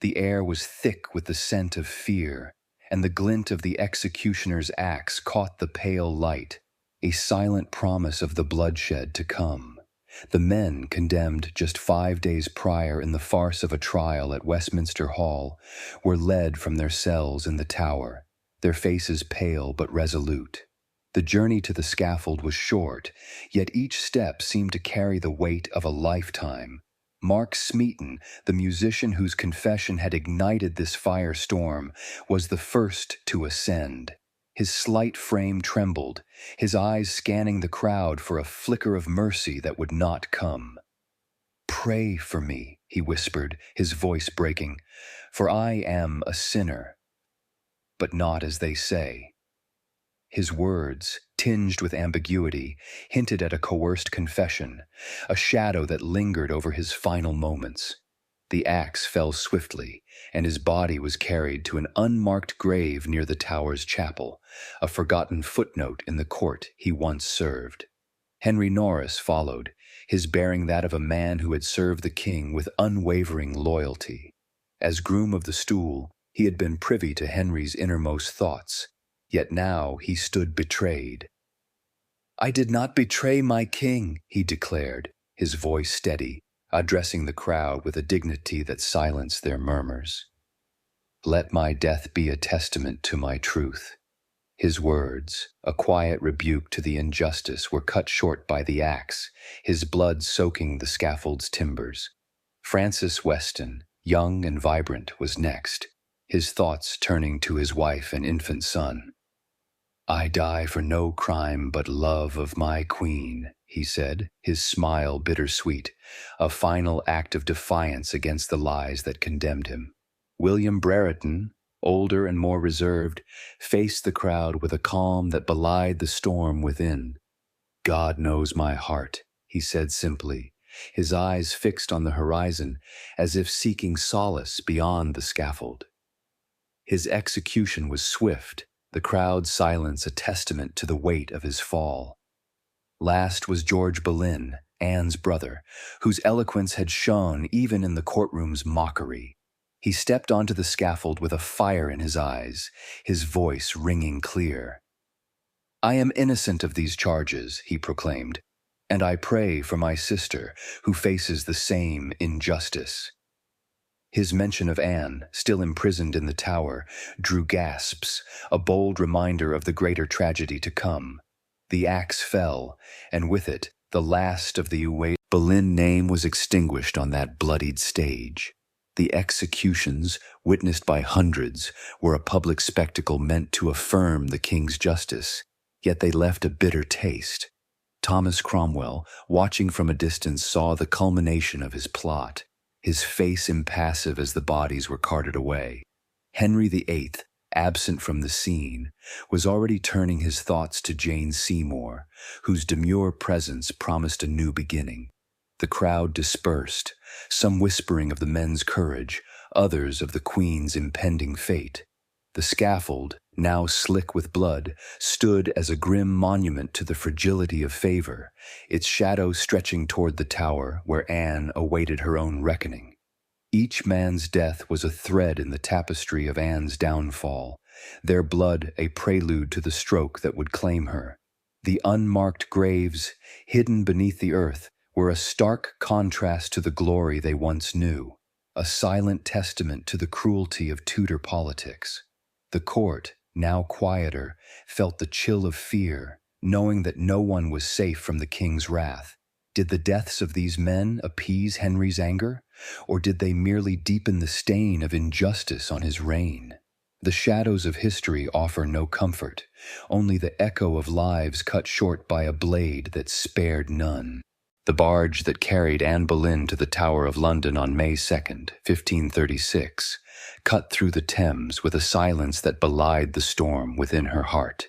The air was thick with the scent of fear, and the glint of the executioner's axe caught the pale light, a silent promise of the bloodshed to come. The men condemned just 5 days prior in the farce of a trial at Westminster Hall were led from their cells in the Tower, their faces pale but resolute. The journey to the scaffold was short, yet each step seemed to carry the weight of a lifetime. Mark Smeaton, the musician whose confession had ignited this firestorm, was the first to ascend. His slight frame trembled, his eyes scanning the crowd for a flicker of mercy that would not come. "Pray for me," he whispered, his voice breaking, "for I am a sinner." But not as they say. His words, tinged with ambiguity, hinted at a coerced confession, a shadow that lingered over his final moments. The axe fell swiftly, and his body was carried to an unmarked grave near the tower's chapel, a forgotten footnote in the court he once served. Henry Norris followed, his bearing that of a man who had served the king with unwavering loyalty. As groom of the stool, he had been privy to Henry's innermost thoughts, yet now he stood betrayed. "I did not betray my king," he declared, his voice steady, addressing the crowd with a dignity that silenced their murmurs. "Let my death be a testament to my truth." His words, a quiet rebuke to the injustice, were cut short by the axe, his blood soaking the scaffold's timbers. Francis Weston, young and vibrant, was next, his thoughts turning to his wife and infant son. "I die for no crime but love of my queen," he said, his smile bittersweet, a final act of defiance against the lies that condemned him. William Brereton, older and more reserved, faced the crowd with a calm that belied the storm within. "God knows my heart," he said simply, his eyes fixed on the horizon as if seeking solace beyond the scaffold. His execution was swift, the crowd's silence a testament to the weight of his fall. Last was George Boleyn, Anne's brother, whose eloquence had shone even in the courtroom's mockery. He stepped onto the scaffold with a fire in his eyes, his voice ringing clear. "I am innocent of these charges," he proclaimed, "and I pray for my sister, who faces the same injustice." His mention of Anne, still imprisoned in the Tower, drew gasps, a bold reminder of the greater tragedy to come. The axe fell, and with it, the last of the awaited Boleyn name was extinguished on that bloodied stage. The executions, witnessed by hundreds, were a public spectacle meant to affirm the king's justice, yet they left a bitter taste. Thomas Cromwell, watching from a distance, saw the culmination of his plot, his face impassive as the bodies were carted away. Henry VIII, absent from the scene, was already turning his thoughts to Jane Seymour, whose demure presence promised a new beginning. The crowd dispersed, some whispering of the men's courage, others of the Queen's impending fate. The scaffold, now slick with blood, stood as a grim monument to the fragility of favor, its shadow stretching toward the Tower where Anne awaited her own reckoning. Each man's death was a thread in the tapestry of Anne's downfall, their blood a prelude to the stroke that would claim her. The unmarked graves, hidden beneath the earth, were a stark contrast to the glory they once knew, a silent testament to the cruelty of Tudor politics. The court, now quieter, felt the chill of fear, knowing that no one was safe from the king's wrath. Did the deaths of these men appease Henry's anger, or did they merely deepen the stain of injustice on his reign? The shadows of history offer no comfort, only the echo of lives cut short by a blade that spared none. The barge that carried Anne Boleyn to the Tower of London on May 2nd, 1536, cut through the Thames with a silence that belied the storm within her heart.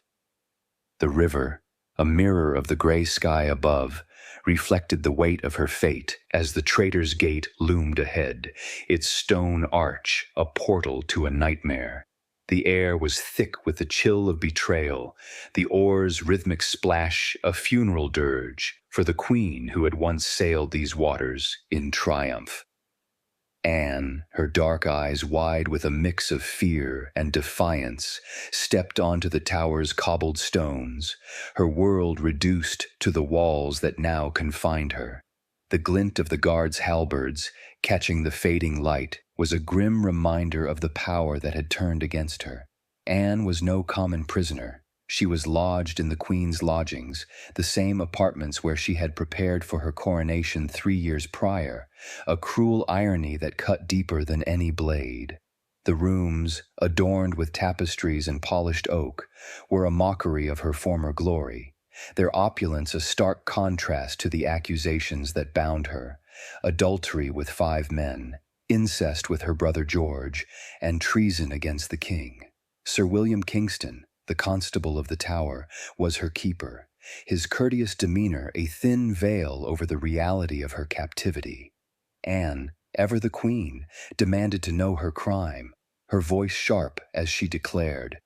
The river, a mirror of the gray sky above, reflected the weight of her fate as the Traitor's Gate loomed ahead, its stone arch a portal to a nightmare. The air was thick with the chill of betrayal, the oars' rhythmic splash a funeral dirge for the queen who had once sailed these waters in triumph. Anne, her dark eyes wide with a mix of fear and defiance, stepped onto the tower's cobbled stones, her world reduced to the walls that now confined her. The glint of the guards' halberds, catching the fading light, was a grim reminder of the power that had turned against her. Anne was no common prisoner. She was lodged in the Queen's lodgings, the same apartments where she had prepared for her coronation 3 years prior, a cruel irony that cut deeper than any blade. The rooms, adorned with tapestries and polished oak, were a mockery of her former glory, their opulence a stark contrast to the accusations that bound her: adultery with 5 men, incest with her brother George, and treason against the king. Sir William Kingston, the constable of the Tower, was her keeper, his courteous demeanor a thin veil over the reality of her captivity. Anne, ever the queen, demanded to know her crime, her voice sharp as she declared,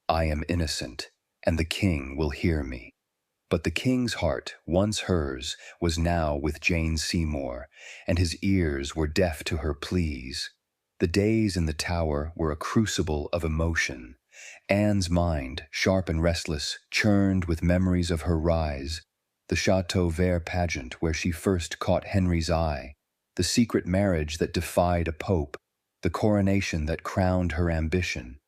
"I am innocent, and the king will hear me." But the king's heart, once hers, was now with Jane Seymour, and his ears were deaf to her pleas. The days in the Tower were a crucible of emotion. Anne's mind, sharp and restless, churned with memories of her rise, the Chateau Vert pageant where she first caught Henry's eye, the secret marriage that defied a pope, the coronation that crowned her ambition.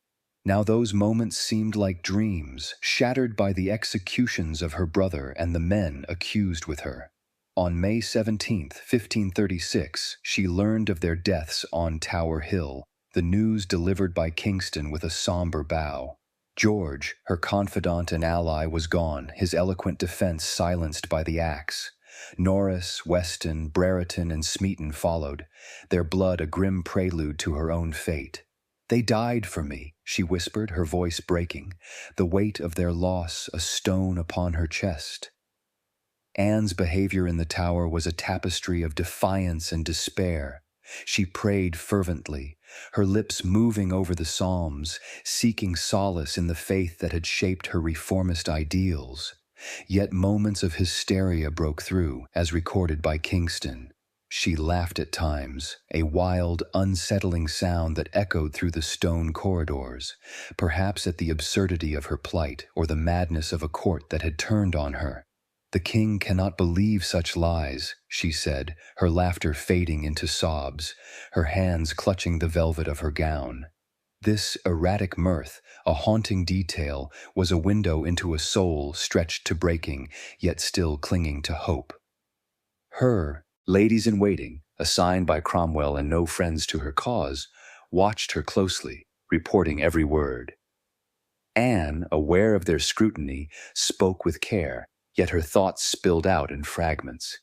Now those moments seemed like dreams, shattered by the executions of her brother and the men accused with her. On May 17th, 1536, she learned of their deaths on Tower Hill, the news delivered by Kingston with a somber bow. George, her confidant and ally, was gone, his eloquent defense silenced by the axe. Norris, Weston, Brereton, and Smeaton followed, their blood a grim prelude to her own fate. "They died for me," she whispered, her voice breaking, the weight of their loss a stone upon her chest. Anne's behavior in the Tower was a tapestry of defiance and despair. She prayed fervently, her lips moving over the Psalms, seeking solace in the faith that had shaped her reformist ideals. Yet moments of hysteria broke through, as recorded by Kingston. She laughed at times, a wild, unsettling sound that echoed through the stone corridors, perhaps at the absurdity of her plight or the madness of a court that had turned on her. "The king cannot believe such lies," she said, her laughter fading into sobs, her hands clutching the velvet of her gown. This erratic mirth, a haunting detail, was a window into a soul stretched to breaking, yet still clinging to hope. Her ladies-in-waiting, assigned by Cromwell and no friends to her cause, watched her closely, reporting every word. Anne, aware of their scrutiny, spoke with care, yet her thoughts spilled out in fragments.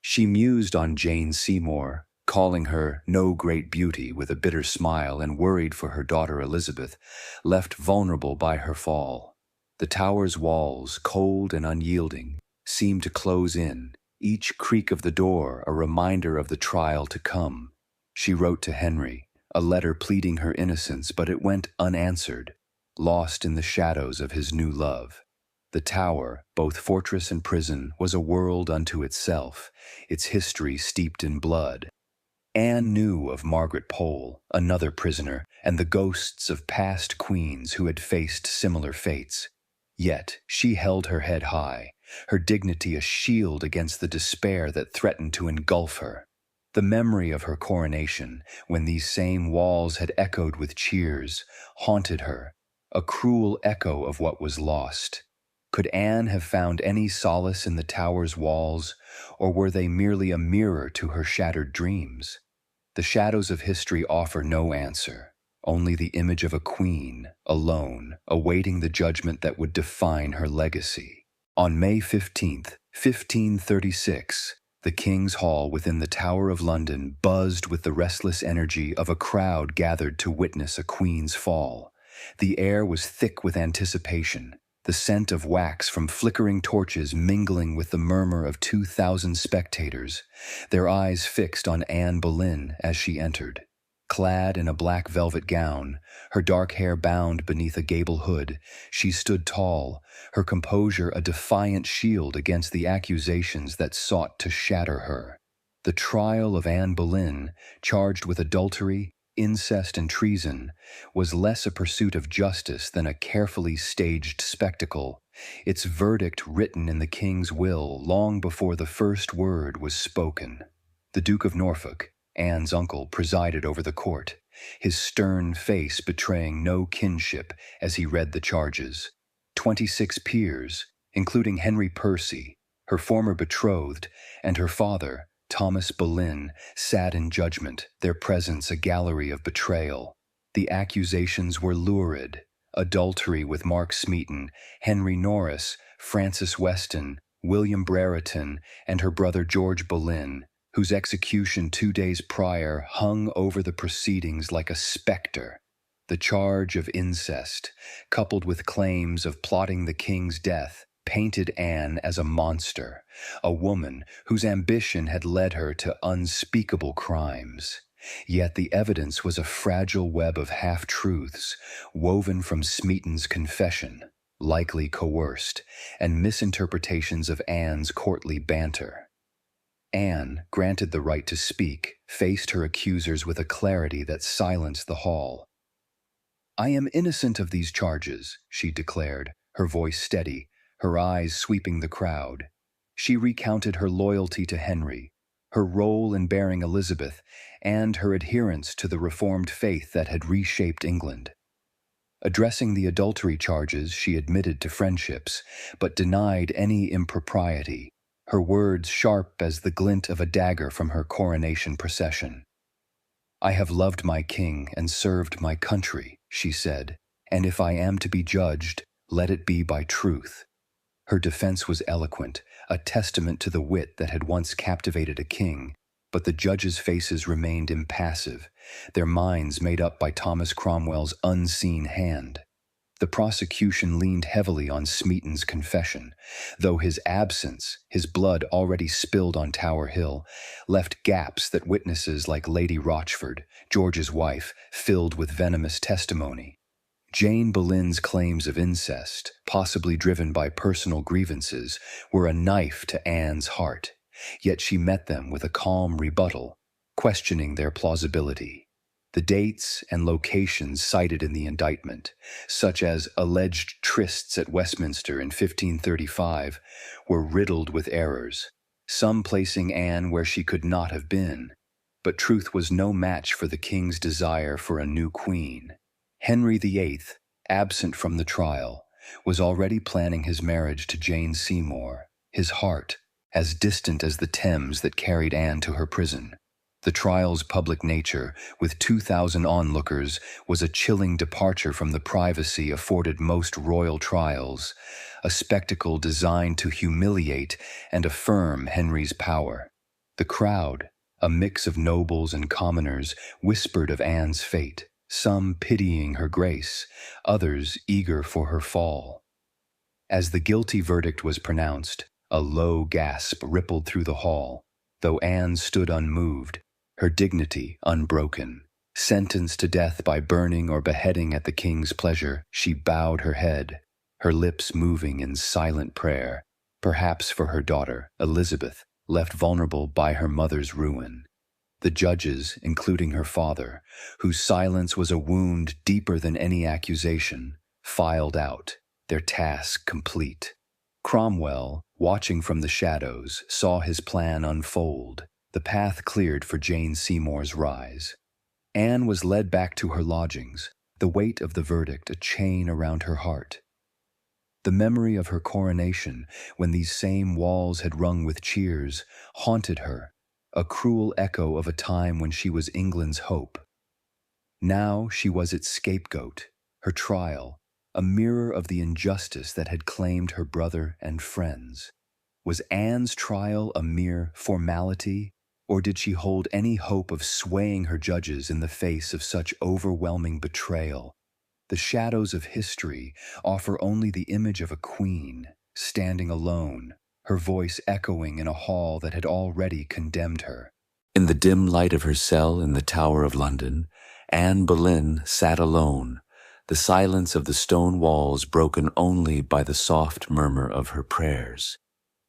She mused on Jane Seymour, calling her no great beauty with a bitter smile, and worried for her daughter Elizabeth, left vulnerable by her fall. The Tower's walls, cold and unyielding, seemed to close in, each creak of the door a reminder of the trial to come. She wrote to Henry, a letter pleading her innocence, but it went unanswered, lost in the shadows of his new love. The Tower, both fortress and prison, was a world unto itself, its history steeped in blood. Anne knew of Margaret Pole, another prisoner, and the ghosts of past queens who had faced similar fates. Yet she held her head high, her dignity a shield against the despair that threatened to engulf her. The memory of her coronation, when these same walls had echoed with cheers, haunted her, a cruel echo of what was lost. Could Anne have found any solace in the tower's walls, or were they merely a mirror to her shattered dreams? The shadows of history offer no answer, only the image of a queen, alone, awaiting the judgment that would define her legacy. On May 15th, 1536, the King's Hall within the Tower of London buzzed with the restless energy of a crowd gathered to witness a queen's fall. The air was thick with anticipation, the scent of wax from flickering torches mingling with the murmur of 2,000 spectators, their eyes fixed on Anne Boleyn as she entered. Clad in a black velvet gown, her dark hair bound beneath a gable hood, she stood tall, her composure a defiant shield against the accusations that sought to shatter her. The trial of Anne Boleyn, charged with adultery, incest, and treason, was less a pursuit of justice than a carefully staged spectacle, its verdict written in the king's will long before the first word was spoken. The Duke of Norfolk, Anne's uncle, presided over the court, his stern face betraying no kinship as he read the charges. 26 peers, including Henry Percy, her former betrothed, and her father, Thomas Boleyn, sat in judgment, their presence a gallery of betrayal. The accusations were lurid: adultery with Mark Smeaton, Henry Norris, Francis Weston, William Brereton, and her brother George Boleyn, whose execution 2 days prior hung over the proceedings like a specter. The charge of incest, coupled with claims of plotting the king's death, painted Anne as a monster, a woman whose ambition had led her to unspeakable crimes. Yet the evidence was a fragile web of half-truths, woven from Smeaton's confession, likely coerced, and misinterpretations of Anne's courtly banter. Anne, granted the right to speak, faced her accusers with a clarity that silenced the hall. "I am innocent of these charges," she declared, her voice steady, her eyes sweeping the crowd. She recounted her loyalty to Henry, her role in bearing Elizabeth, and her adherence to the Reformed faith that had reshaped England. Addressing the adultery charges, she admitted to friendships, but denied any impropriety, her words sharp as the glint of a dagger from her coronation procession. "I have loved my king and served my country," she said, "and if I am to be judged, let it be by truth." Her defense was eloquent, a testament to the wit that had once captivated a king, but the judges' faces remained impassive, their minds made up by Thomas Cromwell's unseen hand. The prosecution leaned heavily on Smeaton's confession, though his absence, his blood already spilled on Tower Hill, left gaps that witnesses like Lady Rochford, George's wife, filled with venomous testimony. Jane Boleyn's claims of incest, possibly driven by personal grievances, were a knife to Anne's heart, yet she met them with a calm rebuttal, questioning their plausibility. The dates and locations cited in the indictment, such as alleged trysts at Westminster in 1535, were riddled with errors, some placing Anne where she could not have been. But truth was no match for the king's desire for a new queen. Henry VIII, absent from the trial, was already planning his marriage to Jane Seymour, his heart as distant as the Thames that carried Anne to her prison. The trial's public nature, with 2,000 onlookers, was a chilling departure from the privacy afforded most royal trials, a spectacle designed to humiliate and affirm Henry's power. The crowd, a mix of nobles and commoners, whispered of Anne's fate, some pitying her grace, others eager for her fall. As the guilty verdict was pronounced, a low gasp rippled through the hall, though Anne stood unmoved, her dignity unbroken. Sentenced to death by burning or beheading at the king's pleasure, she bowed her head, her lips moving in silent prayer, perhaps for her daughter, Elizabeth, left vulnerable by her mother's ruin. The judges, including her father, whose silence was a wound deeper than any accusation, filed out, their task complete. Cromwell, watching from the shadows, saw his plan unfold, the path cleared for Jane Seymour's rise. Anne was led back to her lodgings, the weight of the verdict a chain around her heart. The memory of her coronation, when these same walls had rung with cheers, haunted her, a cruel echo of a time when she was England's hope. Now she was its scapegoat, her trial, a mirror of the injustice that had claimed her brother and friends. Was Anne's trial a mere formality, or did she hold any hope of swaying her judges in the face of such overwhelming betrayal? The shadows of history offer only the image of a queen, standing alone, her voice echoing in a hall that had already condemned her. In the dim light of her cell in the Tower of London, Anne Boleyn sat alone, the silence of the stone walls broken only by the soft murmur of her prayers.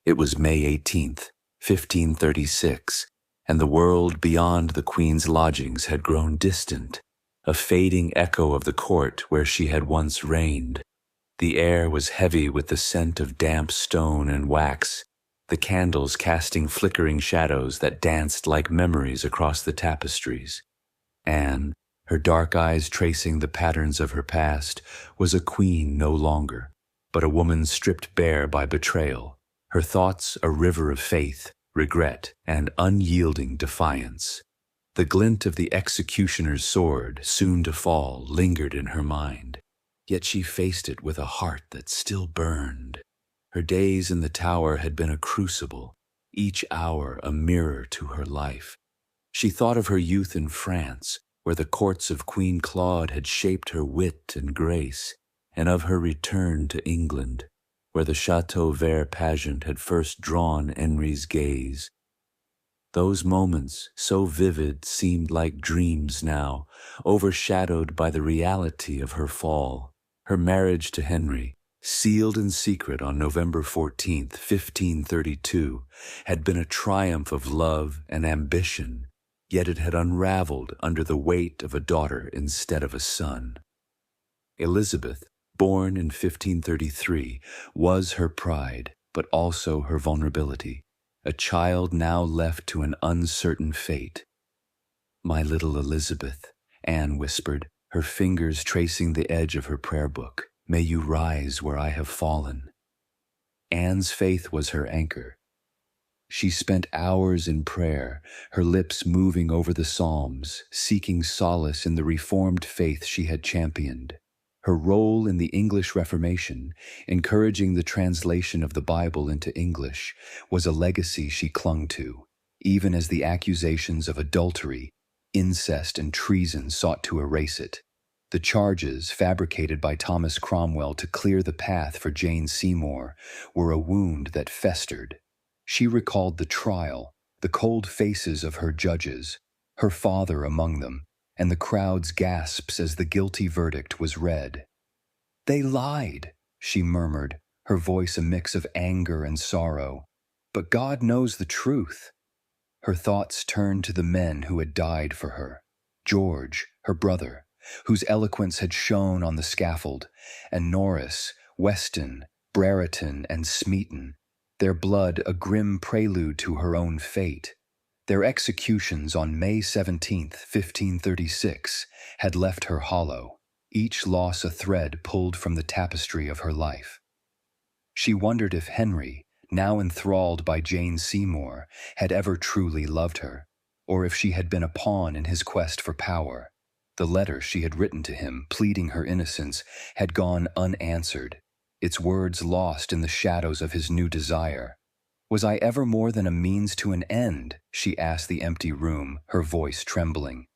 It was May 18th, 1536, and the world beyond the Queen's lodgings had grown distant, a fading echo of the court where she had once reigned. The air was heavy with the scent of damp stone and wax, the candles casting flickering shadows that danced like memories across the tapestries. Anne, her dark eyes tracing the patterns of her past, was a queen no longer, but a woman stripped bare by betrayal, her thoughts a river of faith, regret, and unyielding defiance. The glint of the executioner's sword, soon to fall, lingered in her mind, yet she faced it with a heart that still burned. Her days in the Tower had been a crucible, each hour a mirror to her life. She thought of her youth in France, where the courts of Queen Claude had shaped her wit and grace, and of her return to England, where the Chateau Vert pageant had first drawn Henry's gaze. Those moments, so vivid, seemed like dreams now, overshadowed by the reality of her fall. Her marriage to Henry, sealed in secret on November 14th, 1532, had been a triumph of love and ambition, yet it had unraveled under the weight of a daughter instead of a son. Elizabeth, born in 1533, was her pride, but also her vulnerability. A child now left to an uncertain fate. "My little Elizabeth," Anne whispered, her fingers tracing the edge of her prayer book, "may you rise where I have fallen." Anne's faith was her anchor. She spent hours in prayer, her lips moving over the Psalms, seeking solace in the Reformed faith she had championed. Her role in the English Reformation, encouraging the translation of the Bible into English, was a legacy she clung to, even as the accusations of adultery, incest, and treason sought to erase it. The charges, fabricated by Thomas Cromwell to clear the path for Jane Seymour, were a wound that festered. She recalled the trial, the cold faces of her judges, her father among them, and the crowd's gasps as the guilty verdict was read. "They lied," she murmured, her voice a mix of anger and sorrow. "But God knows the truth." Her thoughts turned to the men who had died for her. George, her brother, whose eloquence had shone on the scaffold, and Norris, Weston, Brereton, and Smeaton, their blood a grim prelude to her own fate. Their executions on May 17th, 1536, had left her hollow, each loss a thread pulled from the tapestry of her life. She wondered if Henry, now enthralled by Jane Seymour, had ever truly loved her, or if she had been a pawn in his quest for power. The letter she had written to him, pleading her innocence, had gone unanswered, its words lost in the shadows of his new desire. "Was I ever more than a means to an end?" she asked the empty room, her voice trembling.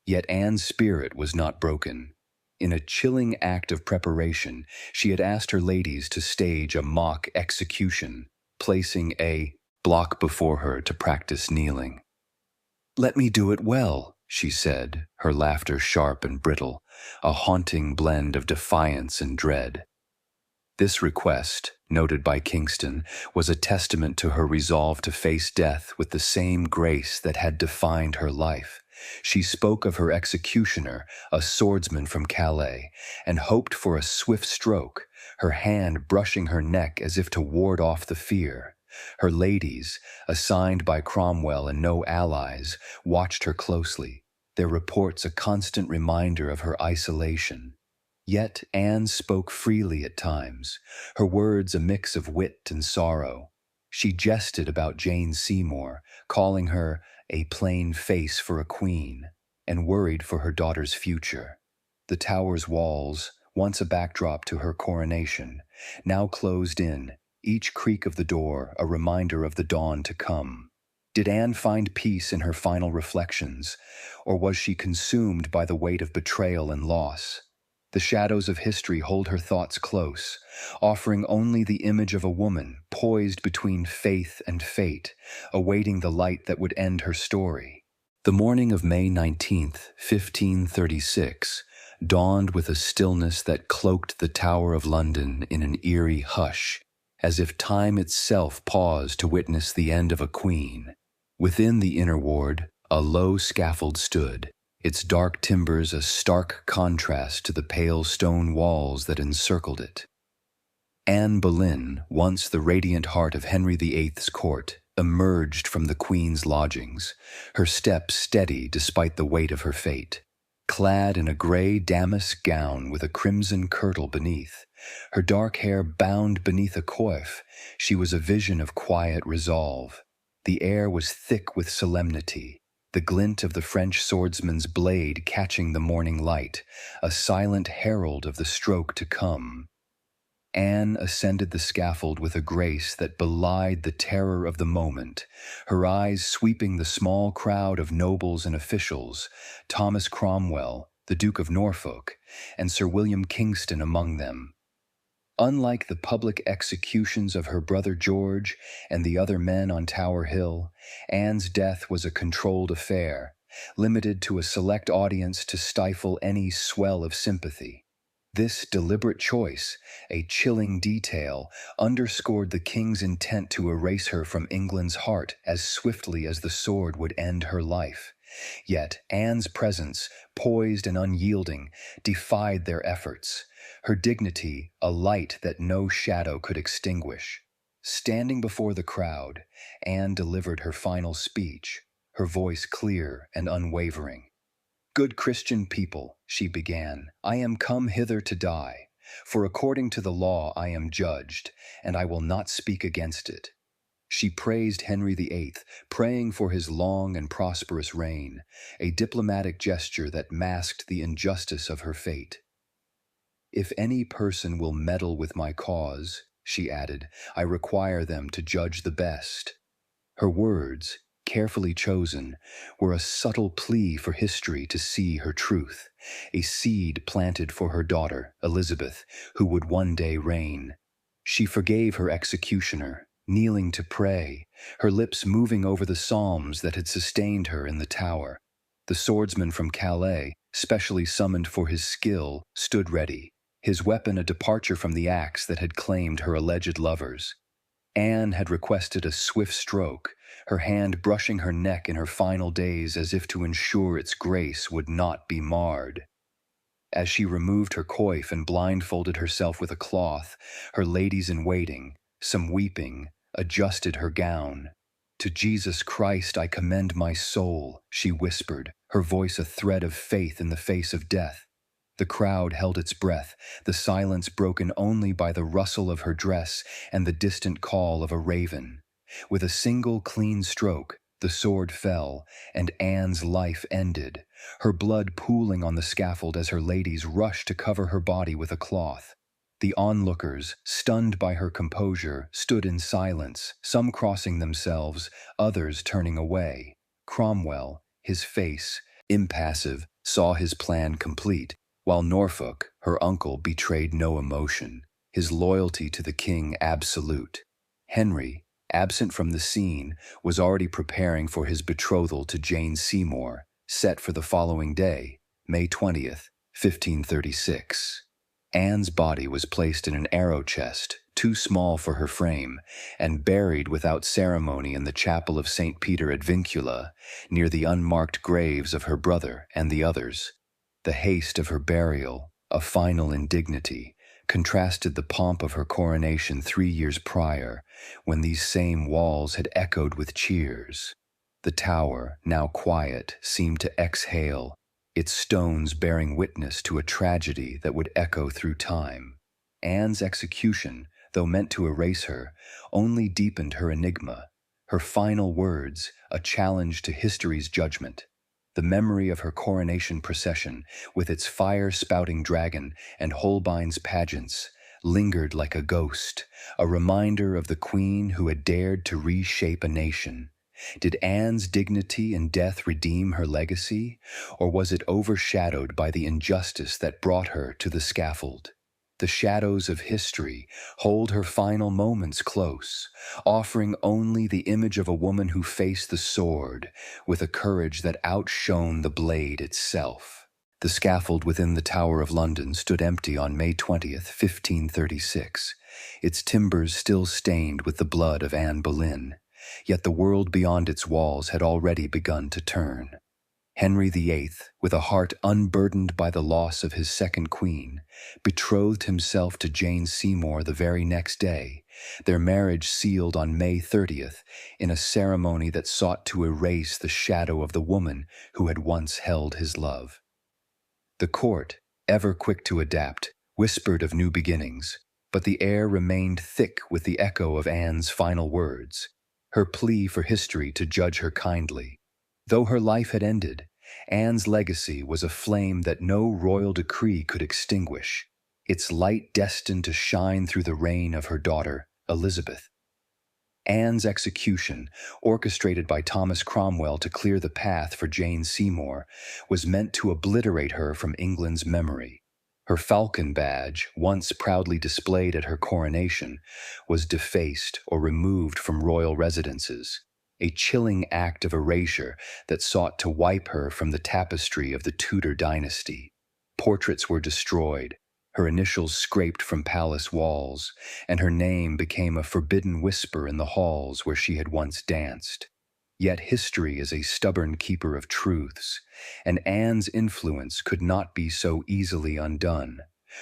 Yet Anne's spirit was not broken. In a chilling act of preparation, she had asked her ladies to stage a mock execution, placing a block before her to practice kneeling. "Let me do it well," she said, her laughter sharp and brittle, a haunting blend of defiance and dread. This request, noted by Kingston, was a testament to her resolve to face death with the same grace that had defined her life. She spoke of her executioner, a swordsman from Calais, and hoped for a swift stroke, her hand brushing her neck as if to ward off the fear. Her ladies, assigned by Cromwell and no allies, watched her closely, their reports a constant reminder of her isolation. Yet Anne spoke freely at times, her words a mix of wit and sorrow. She jested about Jane Seymour, calling her a plain face for a queen, and worried for her daughter's future. The Tower's walls, once a backdrop to her coronation, now closed in, each creak of the door a reminder of the dawn to come. Did Anne find peace in her final reflections, or was she consumed by the weight of betrayal and loss? The shadows of history hold her thoughts close, offering only the image of a woman poised between faith and fate, awaiting the light that would end her story. The morning of May 19th, 1536, dawned with a stillness that cloaked the Tower of London in an eerie hush, as if time itself paused to witness the end of a queen. Within the inner ward, a low scaffold stood, its dark timbers a stark contrast to the pale stone walls that encircled it. Anne Boleyn, once the radiant heart of Henry VIII's court, emerged from the Queen's lodgings, her step steady despite the weight of her fate. Clad in a gray damask gown with a crimson kirtle beneath, her dark hair bound beneath a coif, she was a vision of quiet resolve. The air was thick with solemnity, the glint of the French swordsman's blade catching the morning light, a silent herald of the stroke to come. Anne ascended the scaffold with a grace that belied the terror of the moment, her eyes sweeping the small crowd of nobles and officials, Thomas Cromwell, the Duke of Norfolk, and Sir William Kingston among them. Unlike the public executions of her brother George and the other men on Tower Hill, Anne's death was a controlled affair, limited to a select audience to stifle any swell of sympathy. This deliberate choice, a chilling detail, underscored the king's intent to erase her from England's heart as swiftly as the sword would end her life. Yet Anne's presence, poised and unyielding, defied their efforts, her dignity a light that no shadow could extinguish. Standing before the crowd, Anne delivered her final speech, her voice clear and unwavering. "Good Christian people," she began, "I am come hither to die, for according to the law I am judged, and I will not speak against it." She praised Henry VIII, praying for his long and prosperous reign, a diplomatic gesture that masked the injustice of her fate. "If any person will meddle with my cause," she added, "I require them to judge the best." Her words, carefully chosen, were a subtle plea for history to see her truth, a seed planted for her daughter, Elizabeth, who would one day reign. She forgave her executioner, kneeling to pray, her lips moving over the psalms that had sustained her in the Tower. The swordsman from Calais, specially summoned for his skill, stood ready, his weapon a departure from the axe that had claimed her alleged lovers. Anne had requested a swift stroke, her hand brushing her neck in her final days as if to ensure its grace would not be marred. As she removed her coif and blindfolded herself with a cloth, her ladies-in-waiting, some weeping, adjusted her gown. "To Jesus Christ I commend my soul," she whispered, her voice a thread of faith in the face of death. The crowd held its breath, the silence broken only by the rustle of her dress and the distant call of a raven. With a single clean stroke, the sword fell, and Anne's life ended, her blood pooling on the scaffold as her ladies rushed to cover her body with a cloth. The onlookers, stunned by her composure, stood in silence, some crossing themselves, others turning away. Cromwell, his face impassive, saw his plan complete, while Norfolk, her uncle, betrayed no emotion, his loyalty to the king absolute. Henry, absent from the scene, was already preparing for his betrothal to Jane Seymour, set for the following day, May 20th, 1536. Anne's body was placed in an arrow chest, too small for her frame, and buried without ceremony in the chapel of St. Peter ad Vincula, near the unmarked graves of her brother and the others. The haste of her burial, a final indignity, contrasted the pomp of her coronation 3 years prior, when these same walls had echoed with cheers. The tower, now quiet, seemed to exhale, its stones bearing witness to a tragedy that would echo through time. Anne's execution, though meant to erase her, only deepened her enigma. Her final words, a challenge to history's judgment. The memory of her coronation procession, with its fire-spouting dragon and Holbein's pageants, lingered like a ghost, a reminder of the queen who had dared to reshape a nation. Did Anne's dignity and death redeem her legacy, or was it overshadowed by the injustice that brought her to the scaffold? The shadows of history hold her final moments close, offering only the image of a woman who faced the sword with a courage that outshone the blade itself. The scaffold within the Tower of London stood empty on May 20th, 1536, its timbers still stained with the blood of Anne Boleyn. Yet the world beyond its walls had already begun to turn. Henry VIII, with a heart unburdened by the loss of his second queen, betrothed himself to Jane Seymour the very next day, their marriage sealed on May 30th in a ceremony that sought to erase the shadow of the woman who had once held his love. The court, ever quick to adapt, whispered of new beginnings, but the air remained thick with the echo of Anne's final words, her plea for history to judge her kindly. Though her life had ended, Anne's legacy was a flame that no royal decree could extinguish, its light destined to shine through the reign of her daughter, Elizabeth. Anne's execution, orchestrated by Thomas Cromwell to clear the path for Jane Seymour, was meant to obliterate her from England's memory. Her falcon badge, once proudly displayed at her coronation, was defaced or removed from royal residences, a chilling act of erasure that sought to wipe her from the tapestry of the Tudor dynasty. Portraits were destroyed, her initials scraped from palace walls, and her name became a forbidden whisper in the halls where she had once danced. Yet history is a stubborn keeper of truths, and Anne's influence could not be so easily undone.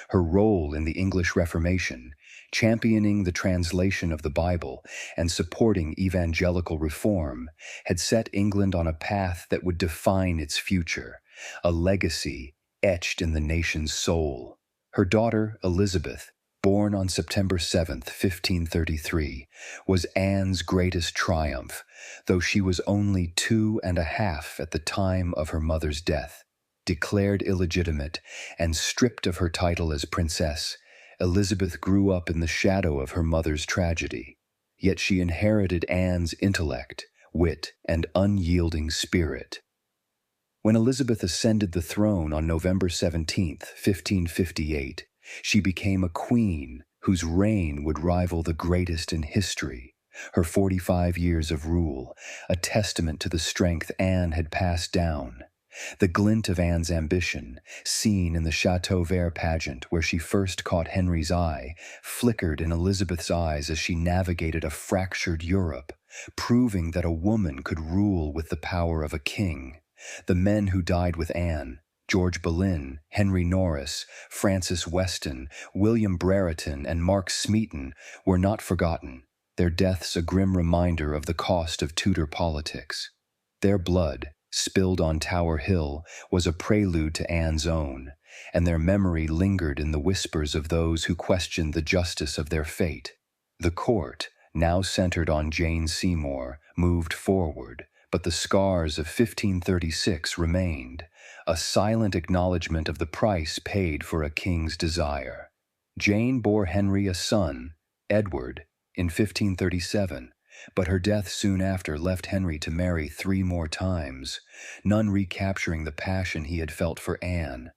Her role in the English Reformation, championing the translation of the Bible and supporting evangelical reform, had set England on a path that would define its future, a legacy etched in the nation's soul. Her daughter, Elizabeth, born on September 7, 1533, was Anne's greatest triumph, though she was only 2.5 at the time of her mother's death. Declared illegitimate and stripped of her title as princess, Elizabeth grew up in the shadow of her mother's tragedy. Yet she inherited Anne's intellect, wit, and unyielding spirit. When Elizabeth ascended the throne on November 17, 1558, she became a queen whose reign would rival the greatest in history. Her 45 years of rule, a testament to the strength Anne had passed down. The glint of Anne's ambition, seen in the Chateau Vert pageant where she first caught Henry's eye, flickered in Elizabeth's eyes as she navigated a fractured Europe, proving that a woman could rule with the power of a king. The men who died with Anne, George Boleyn, Henry Norris, Francis Weston, William Brereton, and Mark Smeaton, were not forgotten, their deaths a grim reminder of the cost of Tudor politics. Their blood, spilled on Tower Hill, was a prelude to Anne's own, and their memory lingered in the whispers of those who questioned the justice of their fate. The court, now centered on Jane Seymour, moved forward, but the scars of 1536 remained, a silent acknowledgement of the price paid for a king's desire. Jane bore Henry a son, Edward, in 1537, but her death soon after left Henry to marry 3 more times, none recapturing the passion he had felt for Anne.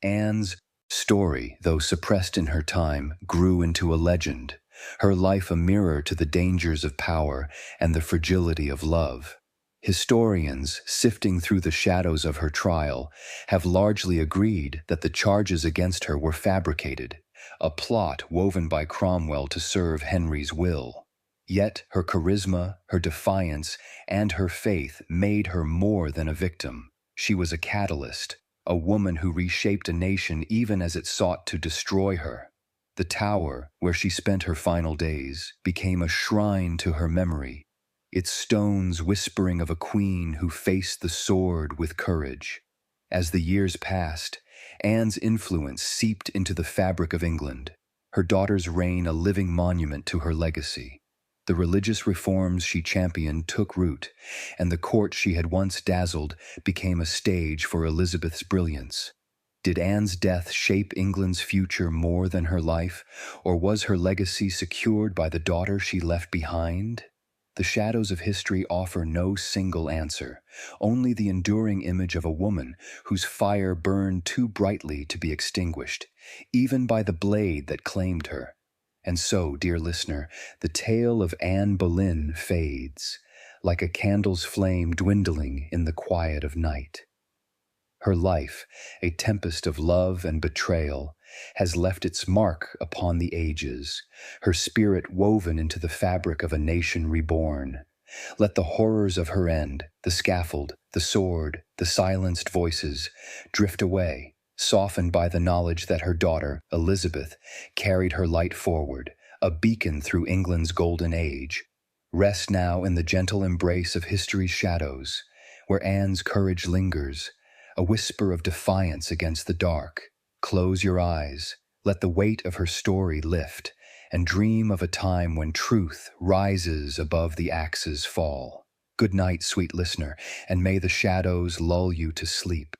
Anne's story, though suppressed in her time, grew into a legend, her life a mirror to the dangers of power and the fragility of love. Historians, sifting through the shadows of her trial, have largely agreed that the charges against her were fabricated, a plot woven by Cromwell to serve Henry's will. Yet her charisma, her defiance, and her faith made her more than a victim. She was a catalyst, a woman who reshaped a nation even as it sought to destroy her. The Tower, where she spent her final days, became a shrine to her memory, its stones whispering of a queen who faced the sword with courage. As the years passed, Anne's influence seeped into the fabric of England, her daughter's reign a living monument to her legacy. The religious reforms she championed took root, and the court she had once dazzled became a stage for Elizabeth's brilliance. Did Anne's death shape England's future more than her life, or was her legacy secured by the daughter she left behind? The shadows of history offer no single answer, only the enduring image of a woman whose fire burned too brightly to be extinguished, even by the blade that claimed her. And so, dear listener, the tale of Anne Boleyn fades, like a candle's flame dwindling in the quiet of night. Her life, a tempest of love and betrayal, has left its mark upon the ages, her spirit woven into the fabric of a nation reborn. Let the horrors of her end, the scaffold, the sword, the silenced voices, drift away, softened by the knowledge that her daughter, Elizabeth, carried her light forward, a beacon through England's golden age. Rest now in the gentle embrace of history's shadows, where Anne's courage lingers, a whisper of defiance against the dark. Close your eyes, let the weight of her story lift, and dream of a time when truth rises above the axe's fall. Good night, sweet listener, and may the shadows lull you to sleep.